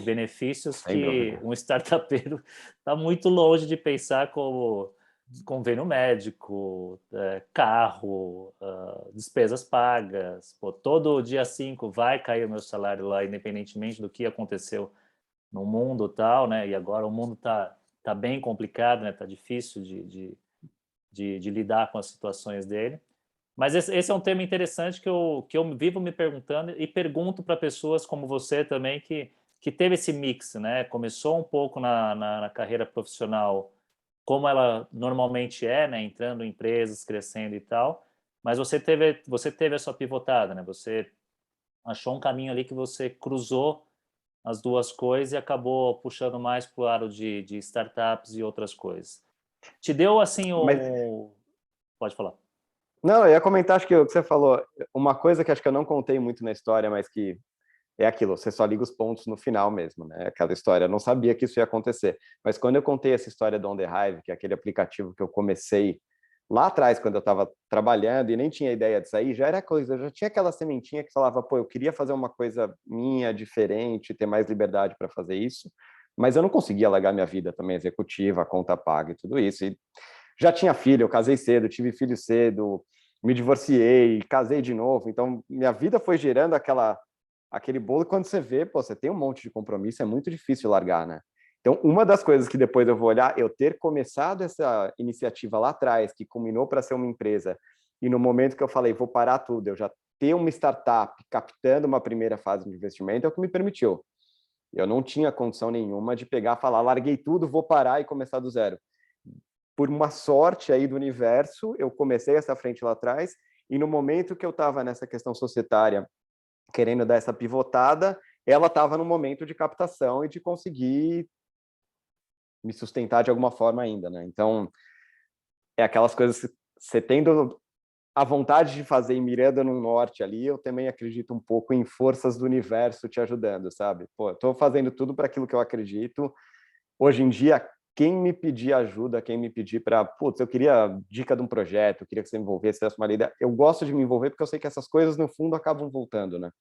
benefícios Sem que dúvida. um startupeiro está muito longe de pensar, como convênio médico, carro, despesas pagas. Pô, todo dia 5 vai cair o meu salário lá, independentemente do que aconteceu no mundo tal, né? E agora o mundo tá bem complicado, né? Tá difícil de lidar com as situações dele. Mas esse é um tema interessante que eu vivo me perguntando e pergunto para pessoas como você também, que teve esse mix, né? Começou um pouco na carreira profissional, como ela normalmente é, né? Entrando em empresas, crescendo e tal. Mas você teve a sua pivotada, né? Você achou um caminho ali que você cruzou as duas coisas e acabou puxando mais para o lado de startups e outras coisas. Te deu assim Mas, um... Pode falar. não, eu ia comentar, acho que o que você falou, uma coisa que acho que eu não contei muito na história, mas que é aquilo, você só liga os pontos no final mesmo, né? Aquela história, eu não sabia que isso ia acontecer. Mas quando eu contei essa história do On The Hive, que é aquele aplicativo que eu comecei lá atrás, quando eu estava trabalhando e nem tinha ideia de sair, já era coisa, eu já tinha aquela sementinha que falava, pô, eu queria fazer uma coisa minha, diferente, ter mais liberdade para fazer isso, mas eu não conseguia largar minha vida também executiva, a conta paga e tudo isso. E já tinha filho, eu casei cedo, tive filho cedo, me divorciei, casei de novo, então minha vida foi gerando aquele bolo, e quando você vê, pô, você tem um monte de compromisso, é muito difícil largar, né? Então, uma das coisas que depois eu vou olhar, eu ter começado essa iniciativa lá atrás, que culminou para ser uma empresa, e no momento que eu falei, vou parar tudo, eu já ter uma startup captando uma primeira fase de investimento, é o que me permitiu. Eu não tinha condição nenhuma de pegar e falar, larguei tudo, vou parar e começar do zero. Por uma sorte aí do universo, eu comecei essa frente lá atrás, e no momento que eu estava nessa questão societária, querendo dar essa pivotada, ela estava no momento de captação e de conseguir me sustentar de alguma forma ainda, né? Então, é aquelas coisas, você tendo a vontade de fazer e mirando no norte ali, eu também acredito um pouco em forças do universo te ajudando, sabe? Pô, eu tô fazendo tudo para aquilo que eu acredito. Hoje em dia, quem me pedir ajuda, quem me pedir para, putz, eu queria dica de um projeto, eu queria que você me envolvesse, desse uma ideia, eu gosto de me envolver porque eu sei que essas coisas, no fundo, acabam voltando, né?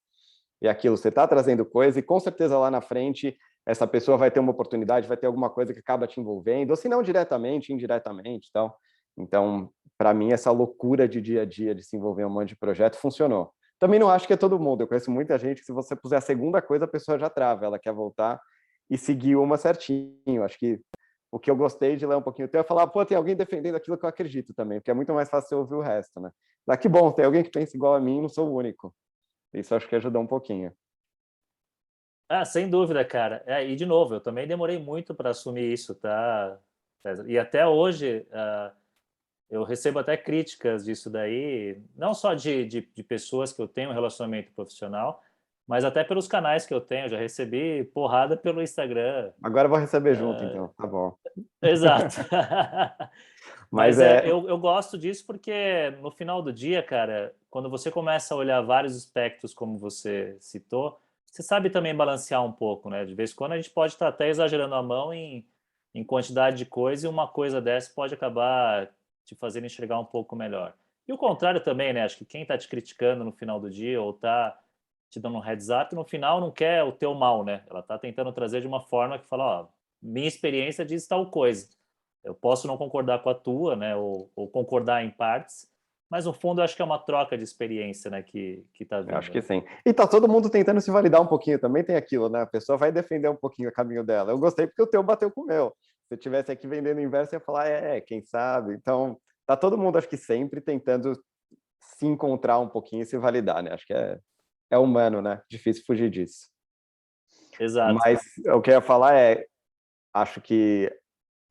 E aquilo, você está trazendo coisa e com certeza lá na frente essa pessoa vai ter uma oportunidade, vai ter alguma coisa que acaba te envolvendo, ou se não diretamente, indiretamente, tal. Então, para mim, essa loucura de dia a dia de se envolver em um monte de projeto funcionou. Também não acho que é todo mundo. Eu conheço muita gente que se você puser a segunda coisa, a pessoa já trava, ela quer voltar e seguir uma certinho. Acho que o que eu gostei de ler um pouquinho teu é falar, pô, tem alguém defendendo aquilo que eu acredito também, porque é muito mais fácil você ouvir o resto, né? Mas que bom, tem alguém que pensa igual a mim, não sou o único. Isso acho que ajudou um pouquinho. Ah, sem dúvida, cara. E de novo, eu também demorei muito para assumir isso, tá, César? E até hoje, eu recebo até críticas disso daí, não só de pessoas que eu tenho um relacionamento profissional, mas até pelos canais que eu tenho. Eu já recebi porrada pelo Instagram. Agora eu vou receber junto, então, tá bom. Exato. Mas Mas é, eu gosto disso porque, no final do dia, cara, quando você começa a olhar vários aspectos, como você citou, você sabe também balancear um pouco, né? De vez em quando a gente pode estar até exagerando a mão em quantidade de coisa, e uma coisa dessa pode acabar te fazendo enxergar um pouco melhor. E o contrário também, né? Acho que quem está te criticando no final do dia ou está te dando um heads up, no final não quer o teu mal, né? Ela está tentando trazer de uma forma que fala, ó, minha experiência diz tal coisa. Eu posso não concordar com a tua, né? Ou concordar em partes, mas no fundo eu acho que é uma troca de experiência, né? Que está eu acho vindo, que né? sim. E tá todo mundo tentando se validar um pouquinho, também tem aquilo, né? A pessoa vai defender um pouquinho o caminho dela. Eu gostei porque o teu bateu com o meu. Se eu tivesse aqui vendendo inverso, eu ia falar, quem sabe? Então, tá todo mundo, acho que sempre tentando se encontrar um pouquinho e se validar, né? Acho que é humano, né? Difícil fugir disso. Exato. Mas o que eu ia falar acho que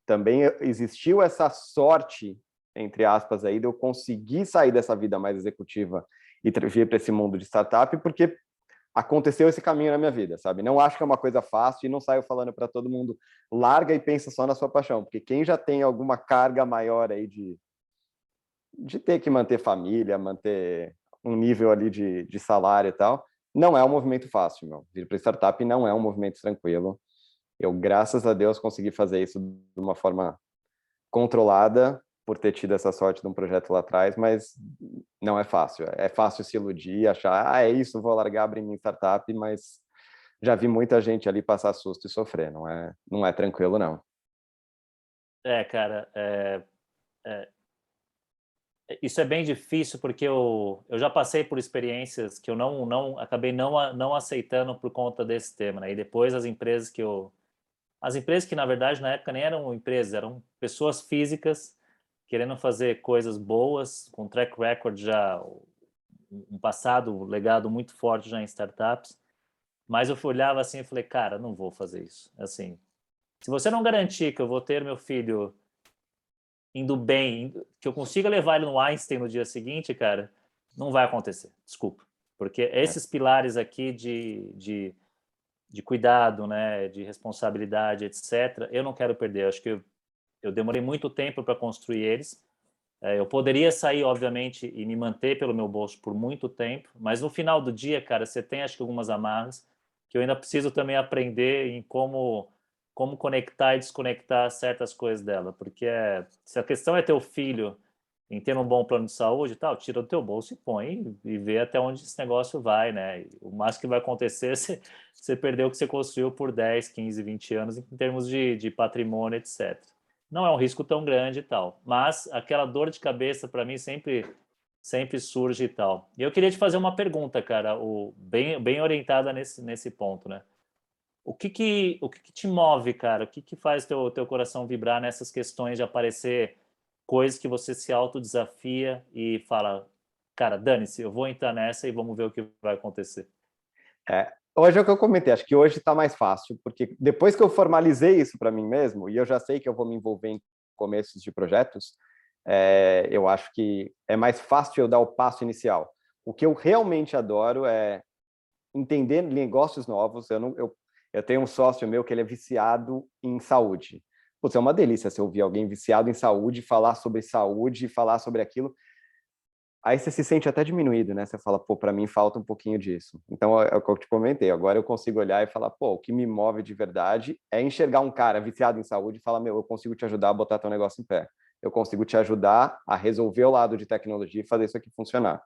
também existiu essa sorte, entre aspas, aí, de eu conseguir sair dessa vida mais executiva e vir para esse mundo de startup, porque aconteceu esse caminho na minha vida, sabe? Não acho que é uma coisa fácil e não saio falando para todo mundo, larga e pensa só na sua paixão, porque quem já tem alguma carga maior aí de ter que manter família, manter um nível ali de salário e tal, não é um movimento fácil, meu. Vir para startup não é um movimento tranquilo. Eu, graças a Deus, consegui fazer isso de uma forma controlada, por ter tido essa sorte de um projeto lá atrás, mas não é fácil. É fácil se iludir, achar, é isso, vou largar, abrir minha startup, mas já vi muita gente ali passar susto e sofrer. Não é tranquilo, não. Cara, isso é bem difícil porque eu já passei por experiências que eu não acabei não aceitando por conta desse tema, né? E depois as empresas que na verdade na época nem eram empresas, eram pessoas físicas querendo fazer coisas boas, com track record já, um passado, um legado muito forte já em startups, mas eu olhava assim e falei, cara, não vou fazer isso. Assim, se você não garantir que eu vou ter meu filho indo bem, que eu consiga levar ele no Einstein no dia seguinte, cara, não vai acontecer. Desculpa. Porque É. esses pilares aqui de cuidado, né, de responsabilidade, etc., eu não quero perder. Eu acho que eu demorei muito tempo para construir eles. Eu poderia sair, obviamente, e me manter pelo meu bolso por muito tempo, mas no final do dia, cara, você tem acho que algumas amarras que eu ainda preciso também aprender em como conectar e desconectar certas coisas dela, porque se a questão é ter o filho em ter um bom plano de saúde e tal, tira do teu bolso e põe e vê até onde esse negócio vai, né? E o máximo que vai acontecer é você perder o que você construiu por 10, 15, 20 anos em termos de patrimônio, etc. Não é um risco tão grande e tal, mas aquela dor de cabeça para mim sempre surge e tal. E eu queria te fazer uma pergunta, cara, bem orientada nesse ponto, né? O que te move, cara? O que faz teu coração vibrar nessas questões de aparecer coisas que você se autodesafia e fala, cara, dane-se, eu vou entrar nessa e vamos ver o que vai acontecer. Hoje é o que eu comentei, acho que hoje está mais fácil, porque depois que eu formalizei isso para mim mesmo, e eu já sei que eu vou me envolver em começos de projetos, eu acho que é mais fácil eu dar o passo inicial. O que eu realmente adoro é entender negócios novos. Eu tenho um sócio meu que ele é viciado em saúde. Putz, é uma delícia se ouvir alguém viciado em saúde, falar sobre aquilo. Aí você se sente até diminuído, né? Você fala, pô, para mim falta um pouquinho disso. Então é o que eu te comentei. Agora eu consigo olhar e falar, pô, o que me move de verdade é enxergar um cara viciado em saúde e falar, meu, eu consigo te ajudar a botar teu negócio em pé. Eu consigo te ajudar a resolver o lado de tecnologia e fazer isso aqui funcionar.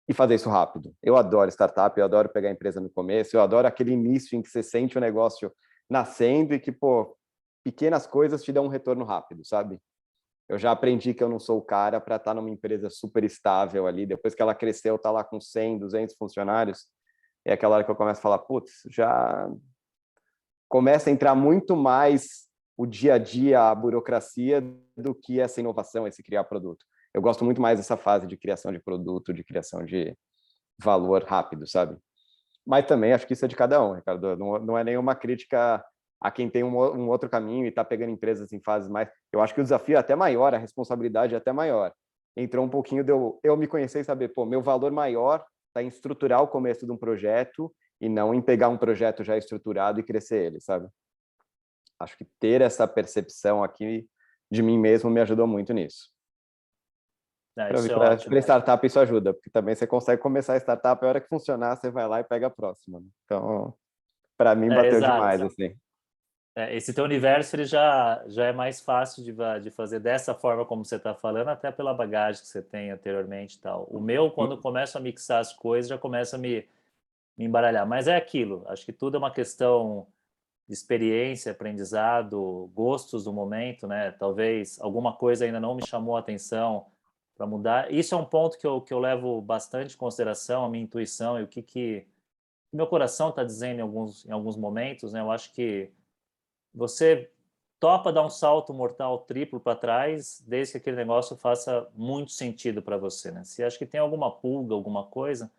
E fazer isso rápido. Eu adoro startup, eu adoro pegar a empresa no começo, eu adoro aquele início em que você sente o negócio nascendo e que, pô, pequenas coisas te dão um retorno rápido, sabe? Eu já aprendi que eu não sou o cara para estar numa empresa super estável ali. Depois que ela cresceu, tá lá com 100, 200 funcionários. É aquela hora que eu começo a falar, putz, já começa a entrar muito mais o dia a dia, a burocracia, do que essa inovação, esse criar produto. Eu gosto muito mais dessa fase de criação de produto, de criação de valor rápido, sabe? Mas também acho que isso é de cada um, Ricardo. Não é nenhuma crítica a quem tem um outro caminho e está pegando empresas em fases mais. Eu acho que o desafio é até maior, a responsabilidade é até maior. Entrou um pouquinho de eu me conhecer e saber, pô, meu valor maior está em estruturar o começo de um projeto e não em pegar um projeto já estruturado e crescer ele, sabe? Acho que ter essa percepção aqui de mim mesmo me ajudou muito nisso. Para Isso é para ótimo. startup isso ajuda, porque também você consegue começar a startup, a hora que funcionar, você vai lá e pega a próxima. Então, para mim bateu demais, Exato. assim. Esse teu universo ele já é mais fácil de fazer dessa forma como você está falando, até pela bagagem que você tem anteriormente e tal. O meu, quando eu começo a mixar as coisas, já começa a me embaralhar. Mas é aquilo, acho que tudo é uma questão de experiência, aprendizado, gostos do momento, né? Talvez alguma coisa ainda não me chamou a atenção para mudar. Isso é um ponto que eu levo bastante em consideração, a minha intuição e o que meu coração está dizendo em alguns momentos, né? Eu acho que você topa dar um salto mortal triplo para trás, desde que aquele negócio faça muito sentido para você, né? Se acha que tem alguma pulga, alguma coisa,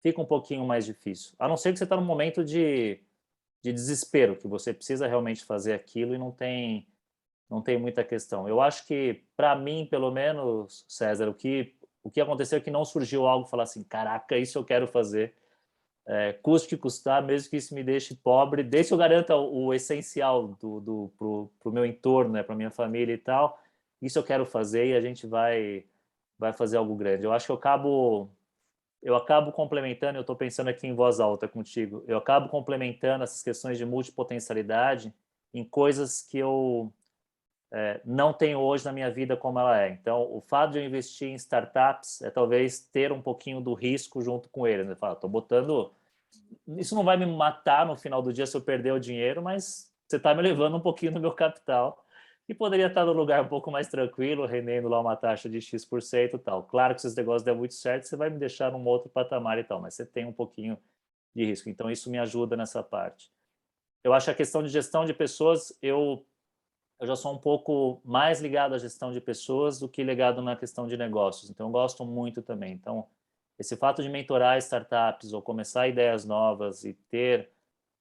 fica um pouquinho mais difícil. A não ser que você está num momento de desespero, que você precisa realmente fazer aquilo e não tem muita questão. Eu acho que, para mim, pelo menos, César, o que aconteceu é que não surgiu algo falar assim, caraca, isso eu quero fazer. custe que custar, mesmo que isso me deixe pobre, desde que eu garanta o essencial pro meu entorno, né, para minha família e tal, isso eu quero fazer e a gente vai fazer algo grande. Eu acho que eu acabo complementando, eu estou pensando aqui em voz alta contigo, eu acabo complementando essas questões de multipotencialidade em coisas que eu não tenho hoje na minha vida como ela é. Então, o fato de eu investir em startups é talvez ter um pouquinho do risco junto com eles. Eu falo, estou botando... Isso não vai me matar no final do dia se eu perder o dinheiro, mas você está me levando um pouquinho do meu capital e poderia estar no lugar um pouco mais tranquilo, rendendo lá uma taxa de X% e tal. Claro que se os negócios der muito certo, você vai me deixar num outro patamar e tal, mas você tem um pouquinho de risco. Então, isso me ajuda nessa parte. Eu acho que a questão de gestão de pessoas, eu já sou um pouco mais ligado à gestão de pessoas do que ligado na questão de negócios. Então, eu gosto muito também. Então, esse fato de mentorar startups ou começar ideias novas e ter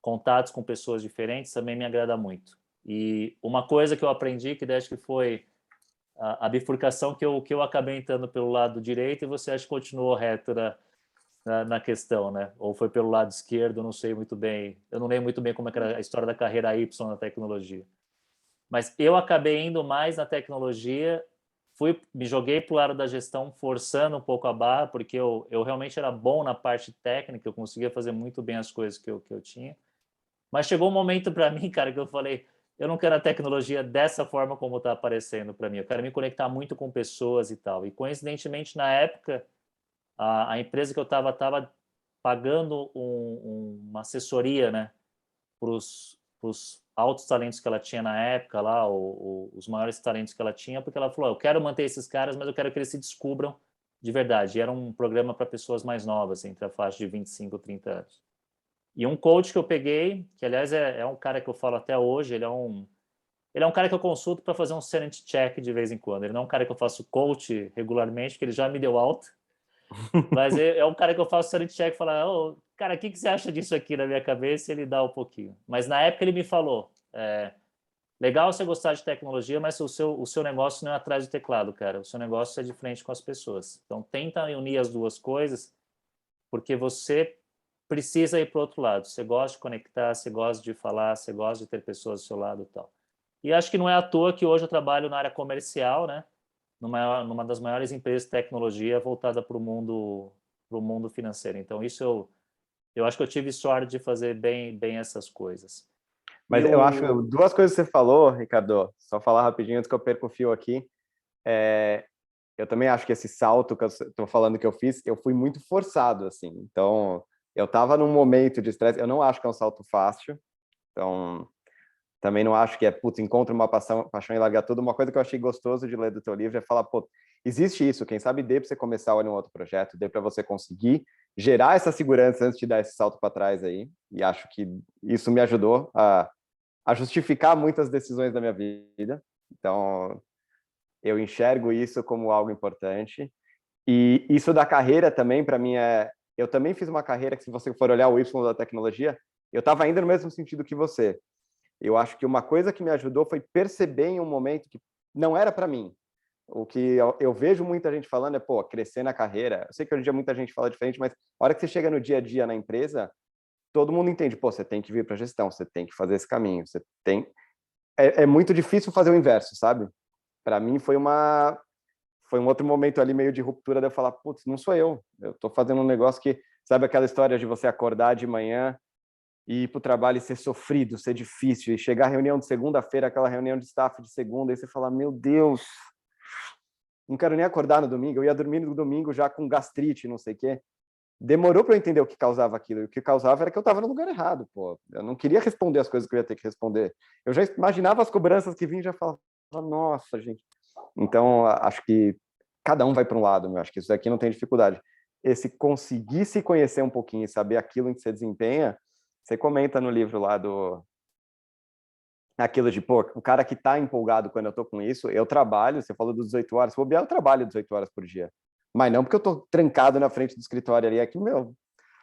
contatos com pessoas diferentes também me agrada muito. E uma coisa que eu aprendi, que acho que foi a bifurcação que eu acabei entrando pelo lado direito e você acha que continuou reto na questão, né? Ou foi pelo lado esquerdo, eu não sei muito bem. Eu não lembro muito bem como é que era a história da carreira Y na tecnologia. Mas eu acabei indo mais na tecnologia, me joguei para o lado da gestão, forçando um pouco a barra, porque eu realmente era bom na parte técnica, eu conseguia fazer muito bem as coisas que eu tinha. Mas chegou um momento para mim, cara, que eu falei, eu não quero a tecnologia dessa forma como está aparecendo para mim, eu quero me conectar muito com pessoas e tal. E coincidentemente, na época, a empresa que eu estava pagando uma assessoria, né, para os altos talentos que ela tinha na época lá, os maiores talentos que ela tinha, porque ela falou, eu quero manter esses caras, mas eu quero que eles se descubram de verdade. E era um programa para pessoas mais novas, entre a faixa de 25 e 30 anos. E um coach que eu peguei, que aliás é um cara que eu falo até hoje, ele é um cara que eu consulto para fazer um sanity check de vez em quando. Ele não é um cara que eu faço coach regularmente, porque ele já me deu alta, mas é um cara que eu faço sanity check e falo, oh, cara, o que você acha disso aqui na minha cabeça? E ele dá um pouquinho. Mas na época ele me falou, legal você gostar de tecnologia, mas o seu negócio não é atrás do teclado, cara. O seu negócio é de frente com as pessoas. Então tenta unir as duas coisas, porque você precisa ir para o outro lado. Você gosta de conectar, você gosta de falar, você gosta de ter pessoas do seu lado e tal. E acho que não é à toa que hoje eu trabalho na área comercial, né? Numa das maiores empresas de tecnologia voltada para o mundo financeiro. Então, isso eu acho que eu tive sorte de fazer bem essas coisas. E Mas eu acho duas coisas que você falou, Ricardo, só falar rapidinho antes que eu perca o fio aqui. Eu também acho que esse salto que eu estou falando que eu fiz, eu fui muito forçado, assim. Então, eu estava num momento de estresse, eu não acho que é um salto fácil. Então, também não acho que putz, encontra uma paixão e largar tudo. Uma coisa que eu achei gostoso de ler do teu livro é falar, pô, existe isso, quem sabe dê para você começar a olhar um outro projeto, dê para você conseguir gerar essa segurança antes de dar esse salto para trás aí. E acho que isso me ajudou a justificar muitas decisões da minha vida. Então, eu enxergo isso como algo importante. E isso da carreira também, para mim, eu também fiz uma carreira que, se você for olhar o Y da tecnologia, eu estava ainda no mesmo sentido que você. Eu acho que uma coisa que me ajudou foi perceber em um momento que não era para mim. O que eu vejo muita gente falando é, pô, crescer na carreira. Eu sei que hoje em dia muita gente fala diferente, mas a hora que você chega no dia a dia na empresa, todo mundo entende, pô, você tem que vir para gestão, você tem que fazer esse caminho, você tem... É muito difícil fazer o inverso, sabe? Para mim foi um outro momento ali meio de ruptura de eu falar, putz, não sou eu estou fazendo um negócio que, sabe aquela história de você acordar de manhã e ir para o trabalho e ser sofrido, ser difícil, e chegar à reunião de segunda-feira, aquela reunião de staff de segunda, e você falar, meu Deus, não quero nem acordar no domingo, eu ia dormir no domingo já com gastrite, não sei o quê. Demorou para eu entender o que causava aquilo, e o que causava era que eu estava no lugar errado, pô. Eu não queria responder as coisas que eu ia ter que responder. Eu já imaginava as cobranças que vinham e já falava, nossa, gente. Então, acho que cada um vai para um lado, meu. Acho que isso daqui não tem dificuldade. Esse conseguir se conhecer um pouquinho e saber aquilo em que você desempenha, você comenta no livro lá aquilo de, pô, o cara que está empolgado quando eu estou com isso, eu trabalho, você falou dos 18 horas, se bobear, eu trabalho 18 horas por dia. Mas não porque eu estou trancado na frente do escritório ali, é que, meu,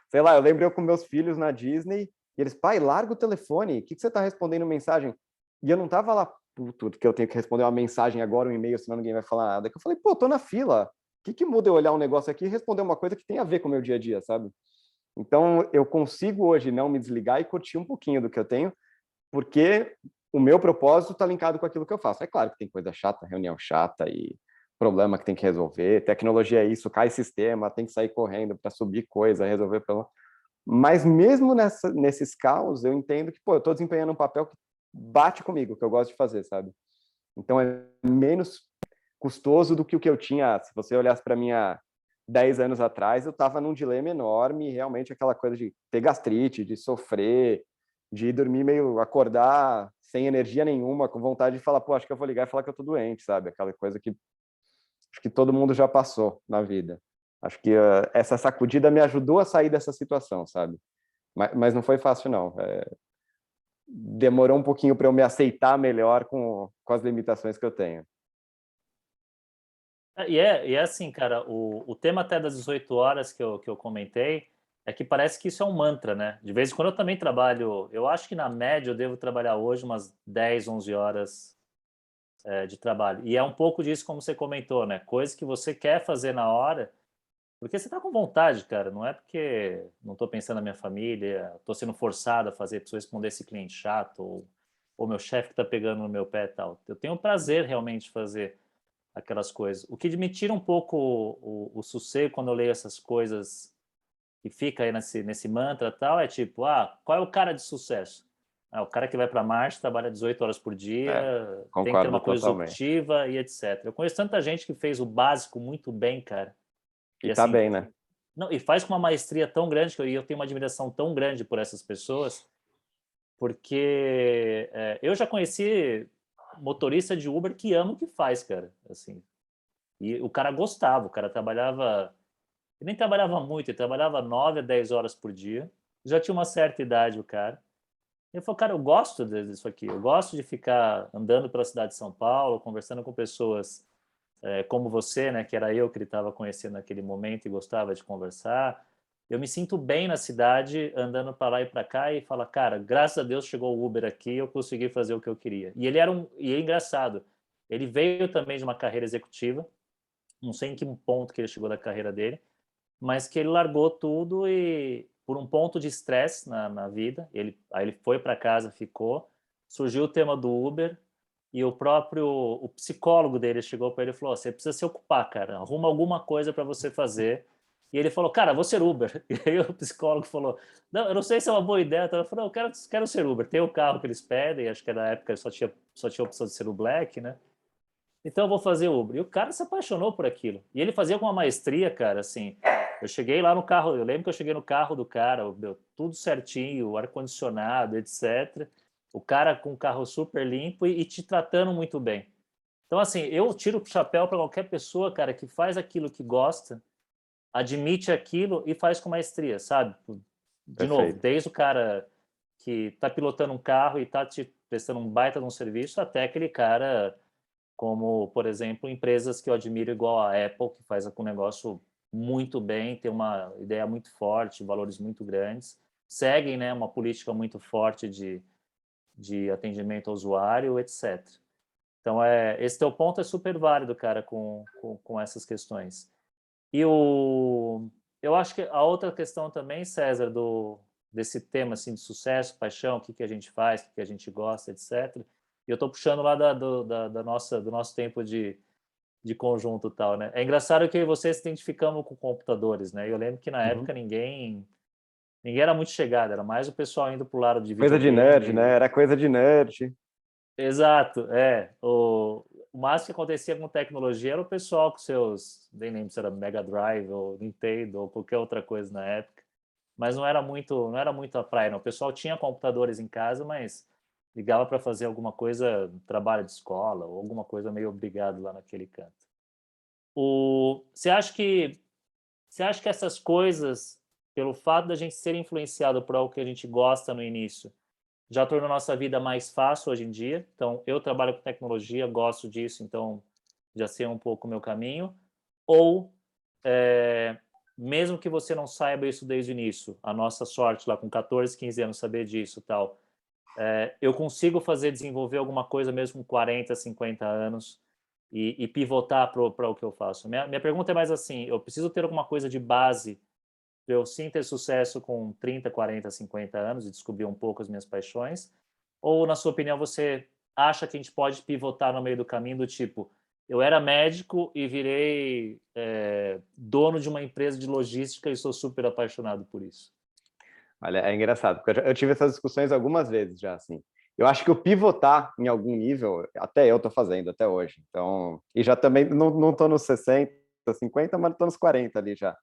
sei lá, eu lembro eu com meus filhos na Disney, e eles, pai, larga o telefone, o que você está respondendo mensagem? E eu não estava lá, puto, que eu tenho que responder uma mensagem agora, um e-mail, senão ninguém vai falar nada. Que eu falei, pô, tô na fila, o que muda eu olhar um negócio aqui e responder uma coisa que tem a ver com o meu dia a dia, sabe? Então, eu consigo hoje não me desligar e curtir um pouquinho do que eu tenho, porque o meu propósito está linkado com aquilo que eu faço. É claro que tem coisa chata, reunião chata e problema que tem que resolver, tecnologia é isso, cai sistema, tem que sair correndo para subir coisa, resolver problema. Mas mesmo nesses caos, eu entendo que, pô, eu estou desempenhando um papel que bate comigo, que eu gosto de fazer, sabe? Então é menos custoso do que o que eu tinha. Se você olhasse para mim há 10 anos atrás, eu estava num dilema enorme, realmente aquela coisa de ter gastrite, de sofrer, de dormir meio, acordar sem energia nenhuma, com vontade de falar, pô, acho que eu vou ligar e falar que eu tô doente, sabe? Aquela coisa que acho que todo mundo já passou na vida. Acho que essa sacudida me ajudou a sair dessa situação, sabe? Mas não foi fácil, não. Demorou um pouquinho para eu me aceitar melhor com as limitações que eu tenho. E é assim, cara, o tema até das 18 horas que eu comentei é que parece que isso é um mantra, né? De vez em quando eu também trabalho, eu acho que na média eu devo trabalhar hoje umas 10, 11 horas de trabalho. E é um pouco disso como você comentou, né? Coisa que você quer fazer na hora, porque você tá com vontade, cara. Não é porque não tô pensando na minha família, tô sendo forçado a fazer, preciso responder esse cliente chato, ou meu chefe que tá pegando no meu pé e tal. Eu tenho prazer realmente de fazer aquelas coisas. O que me tira um pouco o sossego quando eu leio essas coisas que fica aí nesse mantra e tal, é tipo, qual é o cara de sucesso? O cara que vai para Marte, trabalha 18 horas por dia, É, tem que ter concordo uma coisa totalmente. executiva e etc. Eu conheço tanta gente que fez o básico muito bem, cara. E E tá assim, bem, né? não, e faz com uma maestria tão grande que eu tenho uma admiração tão grande por essas pessoas, porque eu já conheci motorista de Uber que ama o que faz, cara. Assim, e o cara gostava, o cara trabalhava. Ele nem trabalhava muito, ele trabalhava 9 a 10 horas por dia. Já tinha uma certa idade o cara. Ele falou, cara, eu gosto disso aqui. Eu gosto de ficar andando pela cidade de São Paulo, conversando com pessoas como você, né, que era eu que ele estava conhecendo naquele momento e gostava de conversar. Eu me sinto bem na cidade, andando para lá e para cá e fala, cara, graças a Deus chegou o Uber aqui, eu consegui fazer o que eu queria. E ele era e é engraçado. Ele veio também de uma carreira executiva, não sei em que ponto que ele chegou da carreira dele, mas que ele largou tudo e por um ponto de estresse na vida, aí ele foi para casa, ficou, surgiu o tema do Uber e o psicólogo dele chegou para ele e falou: você precisa se ocupar, cara, arruma alguma coisa para você fazer. E ele falou: cara, vou ser Uber. E aí o psicólogo falou: não, eu não sei se é uma boa ideia. Então ele falou: eu quero ser Uber. Tem o carro que eles pedem, acho que na época só tinha a opção de ser o Black, né? Então eu vou fazer Uber. E o cara se apaixonou por aquilo. E ele fazia com uma maestria, cara, assim. Eu cheguei lá no carro, eu lembro que eu cheguei no carro do cara, meu, tudo certinho, ar-condicionado, etc. O cara com o carro super limpo e te tratando muito bem. Então, assim, eu tiro o chapéu para qualquer pessoa, cara, que faz aquilo que gosta, admite aquilo e faz com maestria, sabe? De novo, Perfeito. desde o cara que está pilotando um carro e está te prestando um baita de um serviço, até aquele cara como, por exemplo, empresas que eu admiro igual a Apple, que faz um negócio muito bem, tem uma ideia muito forte, valores muito grandes, seguem, né, uma política muito forte de atendimento ao usuário, etc. Então, esse teu ponto é super válido, cara, com essas questões. E eu acho que a outra questão também, César, desse tema assim, de sucesso, paixão, o que, que a gente faz, o que, que a gente gosta, etc. E eu estou puxando lá do nosso tempo de conjunto e tal, né? É engraçado que eu e você se identificamos com computadores, né? Eu lembro que na Uhum. época ninguém era muito chegado, era mais o pessoal indo para o lado de Coisa de nerd, videogame. né? Era coisa de nerd. Exato, é. O máximo que acontecia com tecnologia era o pessoal com seus, nem lembro se era Mega Drive ou Nintendo ou qualquer outra coisa na época, mas não era muito a praia, não. O pessoal tinha computadores em casa, mas ligava para fazer alguma coisa, trabalho de escola ou alguma coisa meio obrigado lá naquele canto. Você acha que essas coisas, pelo fato da gente ser influenciado por algo que a gente gosta no início, já tornou nossa vida mais fácil hoje em dia? Então, eu trabalho com tecnologia, gosto disso, então já sei um pouco o meu caminho. Ou, é, mesmo que você não saiba isso desde o início, a nossa sorte lá com 14, 15 anos saber disso e tal, eu consigo desenvolver alguma coisa mesmo com 40, 50 anos e pivotar para o que eu faço. Minha pergunta é mais assim, eu preciso ter alguma coisa de base para eu sim ter sucesso com 30, 40, 50 anos e descobrir um pouco as minhas paixões? Ou, na sua opinião, você acha que a gente pode pivotar no meio do caminho do tipo, eu era médico e virei dono de uma empresa de logística e sou super apaixonado por isso? Olha, é engraçado, porque eu tive essas discussões algumas vezes já, assim. Eu acho que o pivotar em algum nível, até eu estou fazendo até hoje. Então, e já também não estou nos 60, 50, mas estou nos 40 ali já.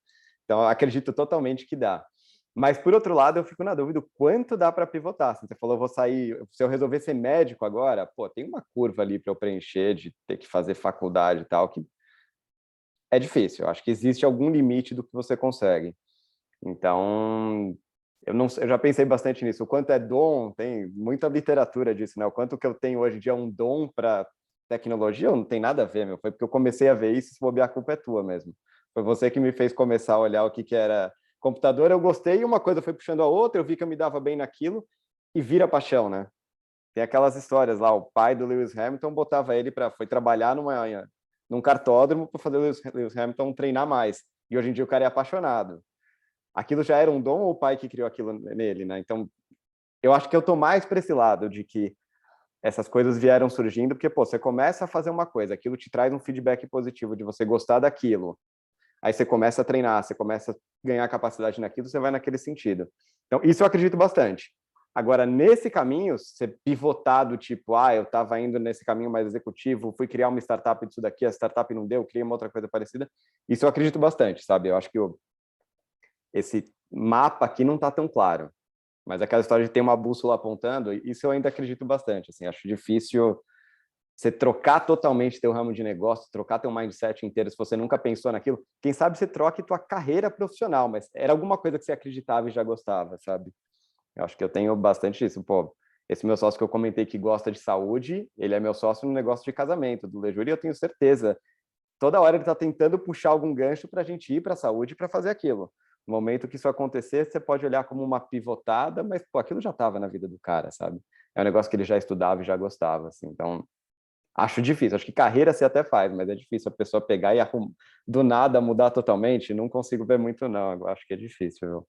Então, eu acredito totalmente que dá. Mas, por outro lado, eu fico na dúvida o quanto dá para pivotar. Você falou, vou sair, se eu resolver ser médico agora, pô, tem uma curva ali para eu preencher de ter que fazer faculdade e tal, que é difícil. Eu acho que existe algum limite do que você consegue. Então, eu já pensei bastante nisso. O quanto é dom, tem muita literatura disso, né? O quanto que eu tenho hoje em dia um dom para tecnologia, não tem nada a ver, meu. Foi porque eu comecei a ver isso, se bobear, a culpa é tua mesmo. Foi você que me fez começar a olhar o que era computador, eu gostei, e uma coisa foi puxando a outra, eu vi que eu me dava bem naquilo, e vira paixão, né? Tem aquelas histórias lá, o pai do Lewis Hamilton botava ele foi trabalhar num cartódromo para fazer o Lewis Hamilton treinar mais. E hoje em dia o cara é apaixonado. Aquilo já era um dom ou o pai que criou aquilo nele, né? Então, eu acho que eu tô mais para esse lado de que essas coisas vieram surgindo, porque, pô, você começa a fazer uma coisa, aquilo te traz um feedback positivo de você gostar daquilo. Aí você começa a treinar, você começa a ganhar capacidade naquilo, você vai naquele sentido. Então, isso eu acredito bastante. Agora, nesse caminho, ser pivotado, tipo, eu estava indo nesse caminho mais executivo, fui criar uma startup disso daqui, a startup não deu, criei uma outra coisa parecida. Isso eu acredito bastante, sabe? Eu acho que esse mapa aqui não está tão claro. Mas aquela história de ter uma bússola apontando, isso eu ainda acredito bastante. Assim, acho difícil você trocar totalmente teu ramo de negócio, trocar teu mindset inteiro, se você nunca pensou naquilo. Quem sabe você troque tua carreira profissional, mas era alguma coisa que você acreditava e já gostava, sabe? Eu acho que eu tenho bastante isso. Pô, esse meu sócio que eu comentei que gosta de saúde, ele é meu sócio no negócio de casamento do Lejure, e eu tenho certeza. Toda hora ele está tentando puxar algum gancho para a gente ir para a saúde para fazer aquilo. No momento que isso acontecer, você pode olhar como uma pivotada, mas pô, aquilo já estava na vida do cara, sabe? É um negócio que ele já estudava e já gostava, assim. Então, acho difícil. Acho que carreira você até faz, mas é difícil a pessoa pegar e do nada mudar totalmente. Não consigo ver muito, não. Eu acho que é difícil, viu?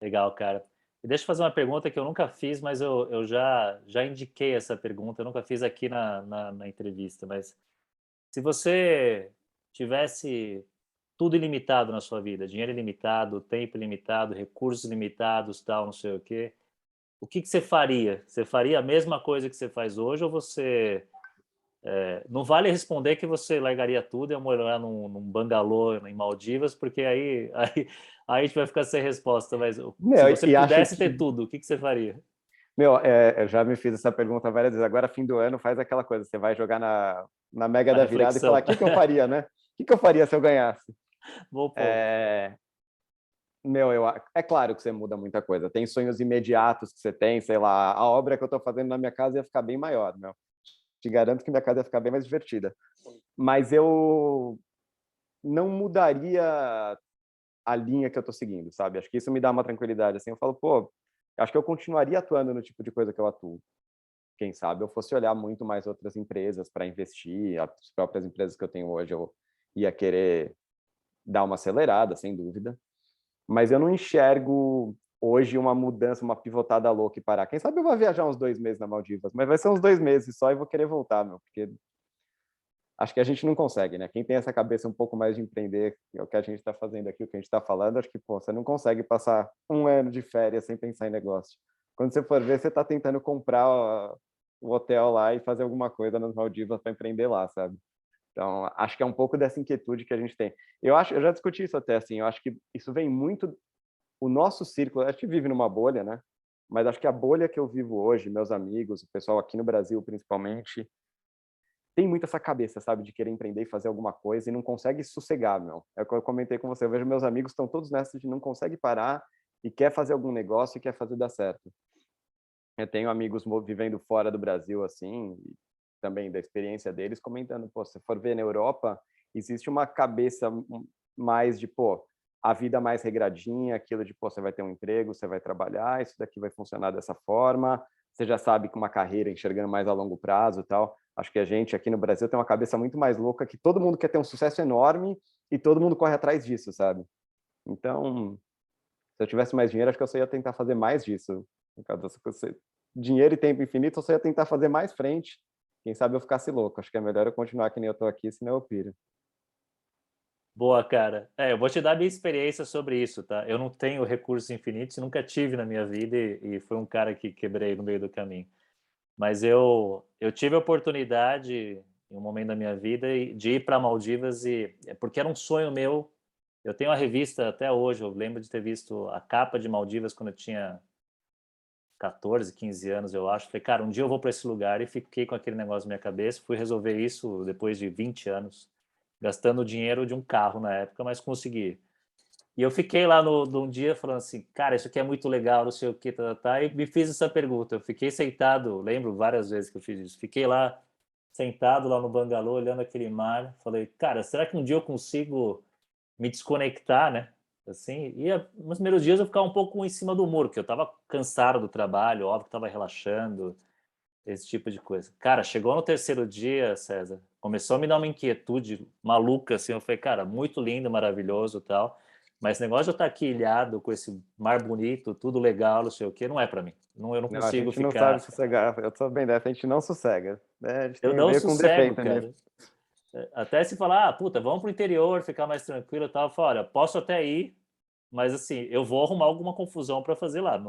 Legal, cara. E deixa eu fazer uma pergunta que eu nunca fiz, mas eu já indiquei essa pergunta, eu nunca fiz aqui na entrevista, mas se você tivesse tudo ilimitado na sua vida, dinheiro ilimitado, tempo ilimitado, recursos ilimitados, tal, não sei o que você faria? Você faria a mesma coisa que você faz hoje ou você... não vale responder que você largaria tudo e ia morar num bangalô em Maldivas, porque aí a gente vai ficar sem resposta, mas se Meu, você e acho pudesse ter que, tudo, o que você faria? meu, eu já me fiz essa pergunta várias vezes. Agora, fim do ano, faz aquela coisa. Você vai jogar na Mega A da Virada e falar: o reflexão. que eu faria, né? O que eu faria se eu ganhasse? Bom ponto. É, Meu, é claro que você muda muita coisa. Tem sonhos imediatos que você tem, sei lá, a obra que eu estou fazendo na minha casa ia ficar bem maior, meu. Te garanto que minha casa ia ficar bem mais divertida. Mas eu não mudaria a linha que eu estou seguindo, sabe? Acho que isso me dá uma tranquilidade. Assim, eu falo, pô, acho que eu continuaria atuando no tipo de coisa que eu atuo. Quem sabe eu fosse olhar muito mais outras empresas para investir, as próprias empresas que eu tenho hoje, eu ia querer dar uma acelerada, sem dúvida. Mas eu não enxergo hoje uma mudança, uma pivotada louca e parar. Quem sabe eu vou viajar uns 2 meses na Maldivas, mas vai ser uns 2 meses só e vou querer voltar, meu, porque acho que a gente não consegue, né? Quem tem essa cabeça um pouco mais de empreender, é o que a gente está fazendo aqui, o que a gente está falando, acho que, pô, você não consegue passar um ano de férias sem pensar em negócio. Quando você for ver, você está tentando comprar o hotel lá e fazer alguma coisa nas Maldivas para empreender lá, sabe? Então, acho que é um pouco dessa inquietude que a gente tem. Eu já discuti isso até, assim, eu acho que isso vem muito o nosso círculo, a gente vive numa bolha, né? Mas acho que a bolha que eu vivo hoje, meus amigos, o pessoal aqui no Brasil principalmente, tem muito essa cabeça, sabe, de querer empreender e fazer alguma coisa e não consegue sossegar, meu. É o que eu comentei com você, eu vejo meus amigos estão todos nessa de não consegue parar e quer fazer algum negócio e quer fazer dar certo. Eu tenho amigos vivendo fora do Brasil, assim, e também da experiência deles, comentando, pô, se for ver na Europa, existe uma cabeça mais de, pô, a vida mais regradinha, aquilo de, pô, você vai ter um emprego, você vai trabalhar, isso daqui vai funcionar dessa forma, você já sabe que uma carreira enxergando mais a longo prazo e tal. Acho que a gente aqui no Brasil tem uma cabeça muito mais louca, que todo mundo quer ter um sucesso enorme e todo mundo corre atrás disso, sabe? Então, se eu tivesse mais dinheiro, acho que eu só ia tentar fazer mais disso. Por causa dessa coisa, dinheiro e tempo infinito, eu só ia tentar fazer mais frente. Quem sabe eu ficasse louco. Acho que é melhor eu continuar que nem eu tô aqui, senão eu piro. Boa, cara. Eu vou te dar minha experiência sobre isso, tá? Eu não tenho recursos infinitos, nunca tive na minha vida e foi um cara que quebrei no meio do caminho. Mas eu tive a oportunidade, em um momento da minha vida, de ir para Maldivas porque era um sonho meu. Eu tenho a revista até hoje, eu lembro de ter visto a capa de Maldivas quando eu tinha 14, 15 anos, eu acho. Falei, cara, um dia eu vou para esse lugar e fiquei com aquele negócio na minha cabeça. Fui resolver isso depois de 20 anos, gastando o dinheiro de um carro na época, mas consegui. E eu fiquei lá num dia falando assim, cara, isso aqui é muito legal, não sei o que, e me fiz essa pergunta. Eu fiquei sentado, lembro várias vezes que eu fiz isso. Fiquei lá, sentado lá no bangalô, olhando aquele mar. Falei, cara, será que um dia eu consigo me desconectar, né? Assim, nos primeiros dias eu ficava um pouco em cima do muro, porque eu estava cansado do trabalho, óbvio que estava relaxando, esse tipo de coisa. Cara, chegou no terceiro dia, César, começou a me dar uma inquietude maluca, assim, eu falei, cara, muito lindo, maravilhoso e tal, mas esse negócio de eu estar aqui ilhado com esse mar bonito, tudo legal, não sei o quê, não é para mim. Não, eu não Não, a consigo gente não sabe ficar... sossegar. Eu sou bem dessa, a gente não sossega. Né? A gente Eu tem não meio com sossego, defeito nisso. cara. Até se falar, puta, vamos pro interior, ficar mais tranquilo e tal, eu falo, olha, posso até ir, mas assim, eu vou arrumar alguma confusão para fazer lá.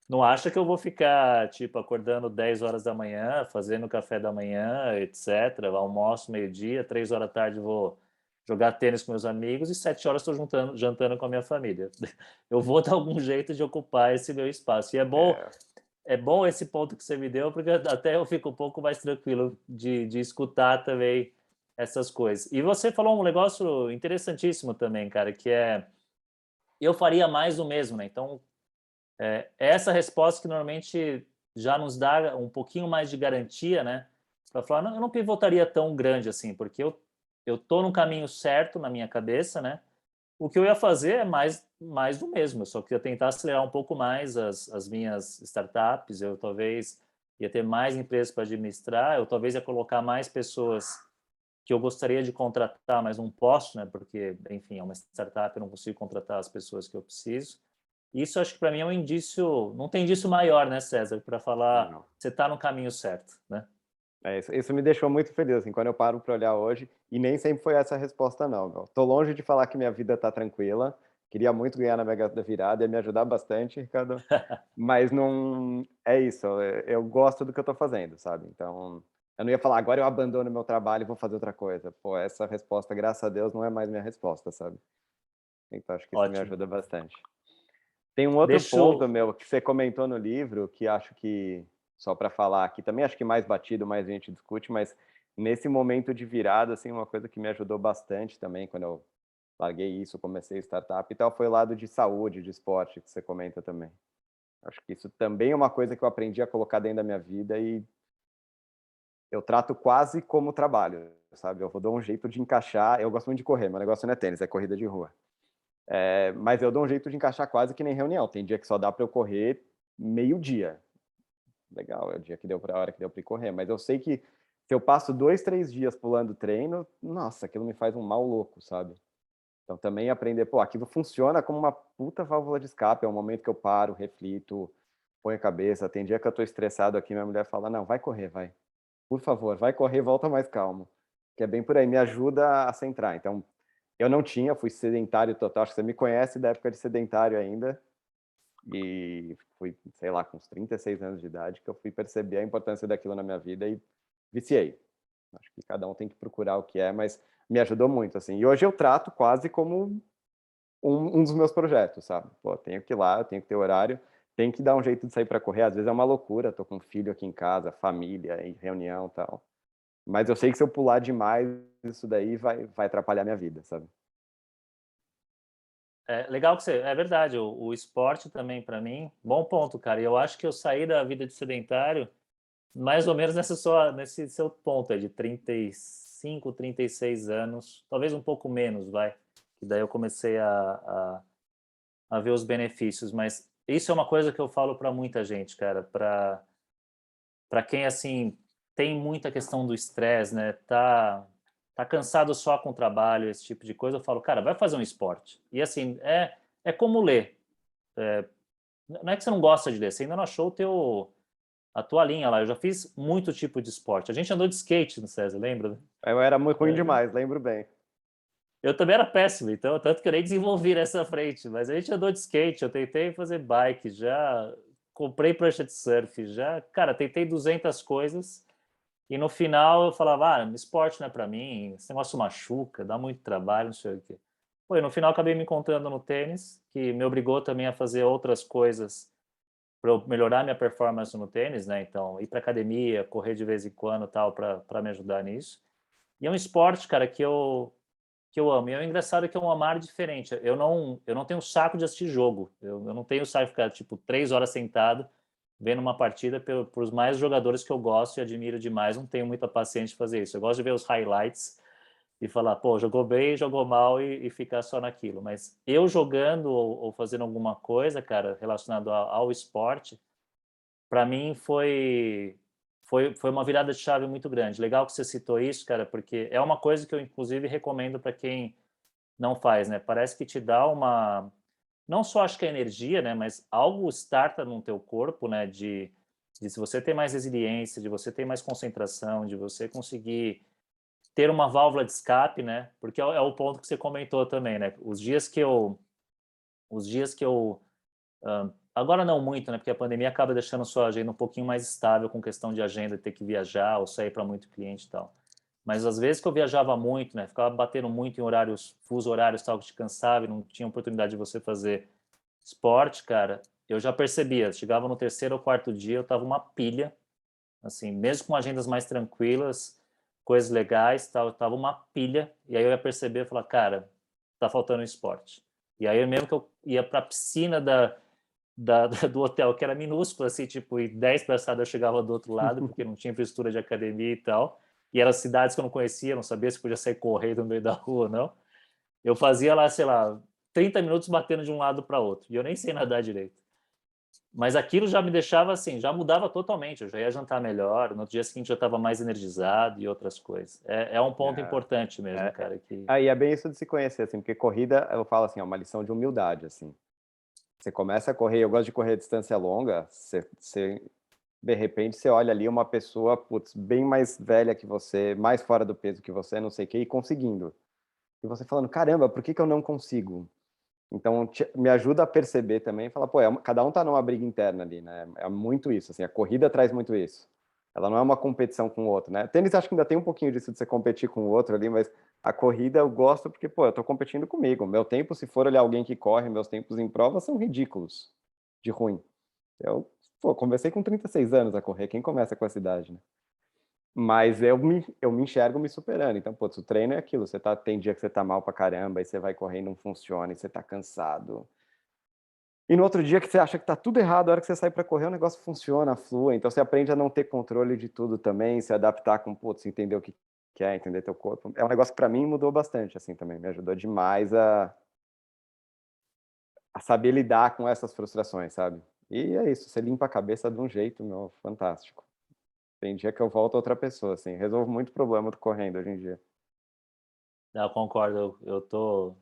Não acha que eu vou ficar, tipo, acordando 10 horas da manhã, fazendo café da manhã, etc. Almoço meio-dia, 3 horas da tarde vou jogar tênis com meus amigos e 7 horas estou jantando com a minha família. Eu vou dar algum jeito de ocupar esse meu espaço. E É, é bom esse ponto que você me deu, porque até eu fico um pouco mais tranquilo de escutar também essas coisas. E você falou um negócio interessantíssimo também, cara, que é eu faria mais do mesmo, né? Então, é essa resposta que normalmente já nos dá um pouquinho mais de garantia, né? Para falar, não, eu não pivotaria tão grande assim, porque eu tô no caminho certo na minha cabeça, né? O que eu ia fazer é mais do mesmo, eu só queria tentar acelerar um pouco mais as minhas startups, eu talvez ia ter mais empresas para administrar, eu talvez ia colocar mais pessoas que eu gostaria de contratar, mas não posso, né? Porque, enfim, é uma startup, eu não consigo contratar as pessoas que eu preciso. Isso acho que para mim é um indício, não tem indício maior, né, César, para falar não. você está no caminho certo, né? Isso me deixou muito feliz, assim, quando eu paro para olhar hoje, e nem sempre foi essa a resposta, não, meu. Tô longe de falar que minha vida está tranquila, queria muito ganhar na Mega da Virada, ia me ajudar bastante, Ricardo, mas não é isso, eu gosto do que eu tô fazendo, sabe? Então, eu não ia falar, agora eu abandono meu trabalho e vou fazer outra coisa. Pô, essa resposta, graças a Deus, não é mais minha resposta, sabe? Então, acho que isso me Ótimo. ajuda bastante. Tem um outro Deixa ponto, eu... meu, que você comentou no livro, que acho que, só para falar aqui, também acho que mais batido, mais a gente discute, mas nesse momento de virada, assim, uma coisa que me ajudou bastante também, quando eu larguei isso, comecei startup e tal, foi o lado de saúde, de esporte, que você comenta também. Acho que isso também é uma coisa que eu aprendi a colocar dentro da minha vida e eu trato quase como trabalho, sabe? Eu vou dar um jeito de encaixar, eu gosto muito de correr, meu negócio não é tênis, é corrida de rua. Mas eu dou um jeito de encaixar quase que nem reunião. Tem dia que só dá para eu correr meio-dia. Legal, é o dia que deu para a hora que deu para ir correr. Mas eu sei que se eu passo 2, 3 dias pulando treino, nossa, aquilo me faz um mal louco, sabe? Então também aprender, pô, aquilo funciona como uma puta válvula de escape. É um momento que eu paro, reflito, ponho a cabeça. Tem dia que eu tô estressado aqui, minha mulher fala, não, vai correr, vai. Por favor, vai correr, volta mais calmo. Que é bem por aí, me ajuda a centrar. Então, eu não tinha, fui sedentário total. Acho que você me conhece da época de sedentário ainda. E fui, sei lá, com uns 36 anos de idade, que eu fui perceber a importância daquilo na minha vida e viciei. Acho que cada um tem que procurar o que é, mas me ajudou muito, assim. E hoje eu trato quase como um dos meus projetos, sabe? Pô, tenho que ir lá, eu tenho que ter horário, tenho que dar um jeito de sair para correr. Às vezes é uma loucura, tô com um filho aqui em casa, família, em reunião e tal. Mas eu sei que se eu pular demais, isso daí vai atrapalhar minha vida, sabe? É legal que você... É verdade, o esporte também, para mim, bom ponto, cara. E eu acho que eu saí da vida de sedentário mais ou menos nesse seu ponto aí, de 35, 36 anos, talvez um pouco menos, vai. Que daí eu comecei a ver os benefícios. Mas isso é uma coisa que eu falo para muita gente, cara. Para quem, assim, tem muita questão do estresse, né? Tá tá cansado só com o trabalho, esse tipo de coisa, eu falo, cara, vai fazer um esporte. E assim, é como ler. Não é que você não gosta de ler, você ainda não achou a tua linha lá. Eu já fiz muito tipo de esporte. A gente andou de skate no César, lembra? Né? Eu era muito ruim demais, lembro bem. Eu também era péssimo, então, tanto que eu nem desenvolvi nessa frente, mas a gente andou de skate, eu tentei fazer bike, já comprei prancha de surf, já, cara, tentei 200 coisas, e no final eu falava, esporte não é para mim, esse negócio machuca, dá muito trabalho, não sei o quê. Pô, e no final acabei me encontrando no tênis, que me obrigou também a fazer outras coisas para eu melhorar minha performance no tênis, né? Então, ir para academia, correr de vez em quando, tal, para me ajudar nisso. E é um esporte, cara, que eu amo. E é engraçado que é um amar diferente. Eu não tenho saco de assistir jogo. Eu não tenho saco de ficar, tipo, 3 horas sentado vendo uma partida por os mais jogadores que eu gosto e admiro demais. Não tenho muita paciência de fazer isso. Eu gosto de ver os highlights e falar, pô, jogou bem, jogou mal e ficar só naquilo. Mas eu jogando ou fazendo alguma coisa, cara, relacionado ao esporte, para mim foi uma virada de chave muito grande. Legal que você citou isso, cara, porque é uma coisa que eu inclusive recomendo para quem não faz, né? Parece que te dá uma, não só acho que é energia, né, mas algo starta no teu corpo, né, de se você ter mais resiliência, de você ter mais concentração, de você conseguir ter uma válvula de escape, né? Porque é o ponto que você comentou também, né? Os dias que eu agora não muito, né? Porque a pandemia acaba deixando a sua agenda um pouquinho mais estável com questão de agenda, de ter que viajar ou sair para muito cliente e tal. Mas às vezes que eu viajava muito, né? Ficava batendo muito em horários, fuso horários, tal, que te cansava e não tinha oportunidade de você fazer esporte, cara. Eu já percebia, chegava no terceiro ou quarto dia, eu tava uma pilha, assim, mesmo com agendas mais tranquilas, coisas legais, tal, eu tava uma pilha. E aí eu ia perceber, falar, cara, tá faltando esporte. E aí mesmo que eu ia para a piscina do hotel, que era minúsculo, assim, tipo, e 10 passadas eu chegava do outro lado, porque não tinha infraestrutura de academia e tal. E eram cidades que eu não conhecia, não sabia se podia sair correndo no meio da rua ou não. Eu fazia lá, sei lá, 30 minutos batendo de um lado para outro. E eu nem sei nadar direito. Mas aquilo já me deixava assim, já mudava totalmente. Eu já ia jantar melhor, no dia seguinte já estava mais energizado e outras coisas. É um ponto É, importante mesmo, é, cara. Que... aí é bem isso de se conhecer, assim, porque corrida, eu falo assim, é uma lição de humildade, assim. Você começa a correr, eu gosto de correr a distância longa, de repente você olha ali uma pessoa, putz, bem mais velha que você, mais fora do peso que você, não sei o quê, e conseguindo. E você falando, caramba, por que que eu não consigo? Então, me ajuda a perceber também, falar, pô, cada um tá numa briga interna ali, né? É muito isso, assim, a corrida traz muito isso. Ela não é uma competição com o outro, né? Tênis acho que ainda tem um pouquinho disso de você competir com o outro ali, mas a corrida eu gosto porque, pô, eu tô competindo comigo. Meu tempo, se for olhar alguém que corre, meus tempos em prova são ridículos de ruim. Eu, pô, comecei com 36 anos a correr, quem começa com essa idade, né? Mas eu me enxergo me superando. Então, pô, o treino é aquilo. Tem dia que você tá mal pra caramba, aí você vai correr e não funciona, e você tá cansado. E no outro dia que você acha que tá tudo errado, a hora que você sai pra correr, o negócio funciona, flui. Então você aprende a não ter controle de tudo também, se adaptar com, putz, entender o que quer, entender teu corpo. É um negócio que pra mim mudou bastante, assim, também. Me ajudou demais a saber lidar com essas frustrações, sabe? E é isso, você limpa a cabeça de um jeito, meu, fantástico. Tem dia que eu volto outra pessoa, assim. Resolvo muito problema do correndo hoje em dia. Não, concordo, eu tô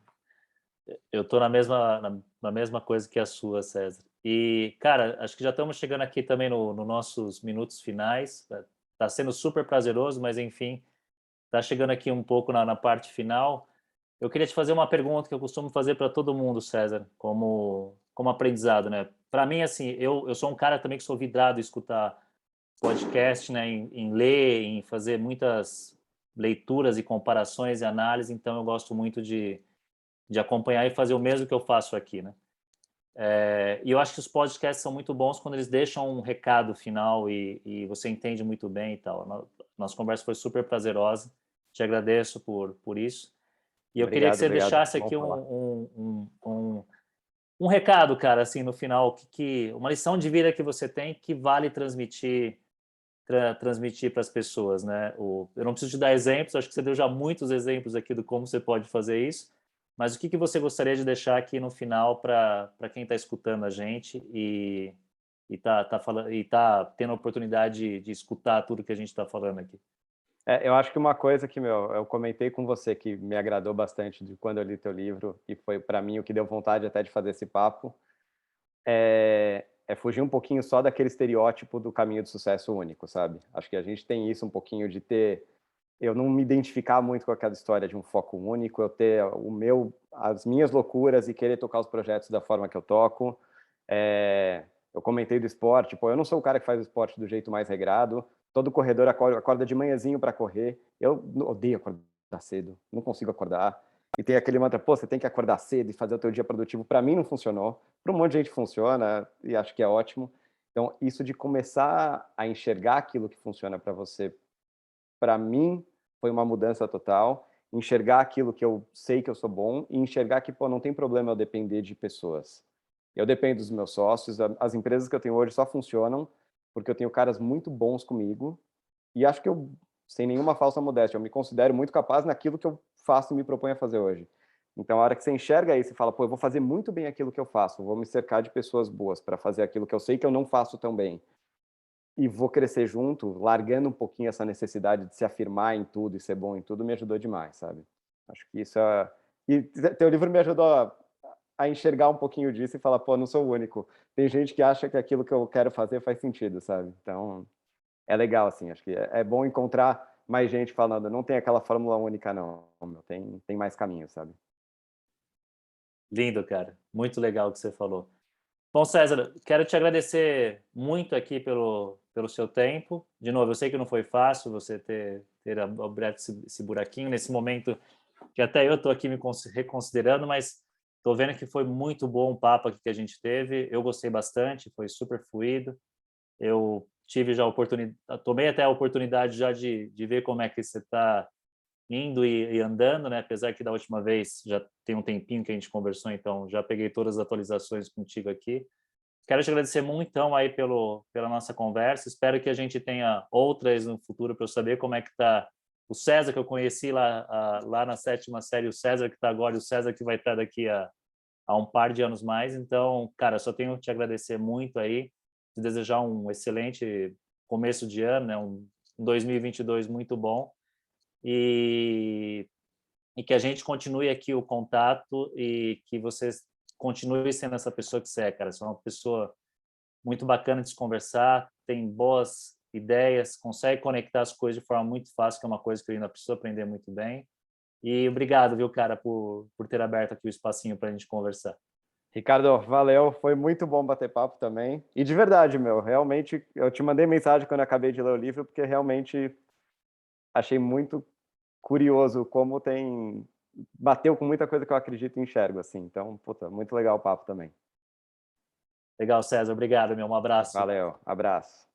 na mesma coisa que a sua, César. E, cara, acho que já estamos chegando aqui também no nossos minutos finais. Tá sendo super prazeroso, mas enfim, tá chegando aqui um pouco na parte final. Eu queria te fazer uma pergunta que eu costumo fazer para todo mundo, César, como aprendizado, né? Para mim, assim, eu sou um cara também que sou vidrado em escutar podcast, né? Em ler, em fazer muitas leituras e comparações e análise, então eu gosto muito de acompanhar e fazer o mesmo que eu faço aqui, né? E eu acho que os podcasts são muito bons quando eles deixam um recado final e você entende muito bem e tal. Nossa conversa foi super prazerosa. Te agradeço por isso. E eu queria que Obrigado, você obrigado. deixasse Bom aqui falar. um recado, cara, assim, no final, uma lição de vida que você tem que vale transmitir para as pessoas, né? Eu não preciso te dar exemplos, acho que você deu já muitos exemplos aqui do como você pode fazer isso, mas o que você gostaria de deixar aqui no final para quem está escutando a gente e tá falando e tá tendo a oportunidade de escutar tudo que a gente está falando aqui? Eu acho que uma coisa que, eu comentei com você que me agradou bastante de quando eu li teu livro, e foi para mim o que deu vontade até de fazer esse papo, é fugir um pouquinho só daquele estereótipo do caminho de sucesso único, sabe? Acho que a gente tem isso um pouquinho de ter, eu não me identificar muito com aquela história de um foco único, eu ter as minhas loucuras e querer tocar os projetos da forma que eu toco. Eu comentei do esporte, pô, eu não sou o cara que faz o esporte do jeito mais regrado, todo corredor acorda de manhãzinho para correr, eu odeio acordar cedo, não consigo acordar, e tem aquele mantra, pô, você tem que acordar cedo e fazer o teu dia produtivo. Para mim não funcionou, para um monte de gente funciona, e acho que é ótimo. Então, isso de começar a enxergar aquilo que funciona para você, para mim, foi uma mudança total. Enxergar aquilo que eu sei que eu sou bom e enxergar que, pô, não tem problema eu depender de pessoas. Eu dependo dos meus sócios, as empresas que eu tenho hoje só funcionam porque eu tenho caras muito bons comigo e acho que eu, sem nenhuma falsa modéstia, eu me considero muito capaz naquilo que eu faço e me proponho a fazer hoje. Então, a hora que você enxerga isso e fala, pô, eu vou fazer muito bem aquilo que eu faço, vou me cercar de pessoas boas para fazer aquilo que eu sei que eu não faço tão bem e vou crescer junto, largando um pouquinho essa necessidade de se afirmar em tudo e ser bom em tudo, me ajudou demais, sabe? Acho que isso é... E teu livro me ajudou a enxergar um pouquinho disso e falar, pô, não sou o único. Tem gente que acha que aquilo que eu quero fazer faz sentido, sabe? Então, é legal, assim, acho que é bom encontrar mais gente falando, não tem aquela fórmula única, não, meu, tem mais caminhos, sabe? Lindo, cara. Muito legal o que você falou. Bom, César, quero te agradecer muito aqui pelo seu tempo. De novo, eu sei que não foi fácil você ter aberto esse buraquinho nesse momento que até eu estou aqui me reconsiderando, mas estou vendo que foi muito bom o papo aqui que a gente teve. Eu gostei bastante, foi super fluido. Eu tive já a oportunidade, tomei até a oportunidade já de ver como é que você está indo e andando, né? Apesar que da última vez já tem um tempinho que a gente conversou, então já peguei todas as atualizações contigo aqui. Quero te agradecer muito então aí pela nossa conversa. Espero que a gente tenha outras no futuro para eu saber como é que está o César que eu conheci lá na sétima série, o César que está agora e o César que vai estar daqui a um par de anos mais. Então, cara, só tenho que te agradecer muito aí, te desejar um excelente começo de ano, né? Um 2022 muito bom e que a gente continue aqui o contato e que você continue sendo essa pessoa que você é, cara. Você é uma pessoa muito bacana de se conversar, tem boas ideias, consegue conectar as coisas de forma muito fácil, que é uma coisa que eu ainda preciso aprender muito bem. E obrigado, viu, cara, por ter aberto aqui o espacinho para a gente conversar. Ricardo, valeu, foi muito bom bater papo também. E de verdade, meu, realmente, eu te mandei mensagem quando eu acabei de ler o livro, porque realmente achei muito curioso como bateu com muita coisa que eu acredito e enxergo, assim. Então, puta, muito legal o papo também. Legal, César, obrigado, meu, um abraço. Valeu, abraço.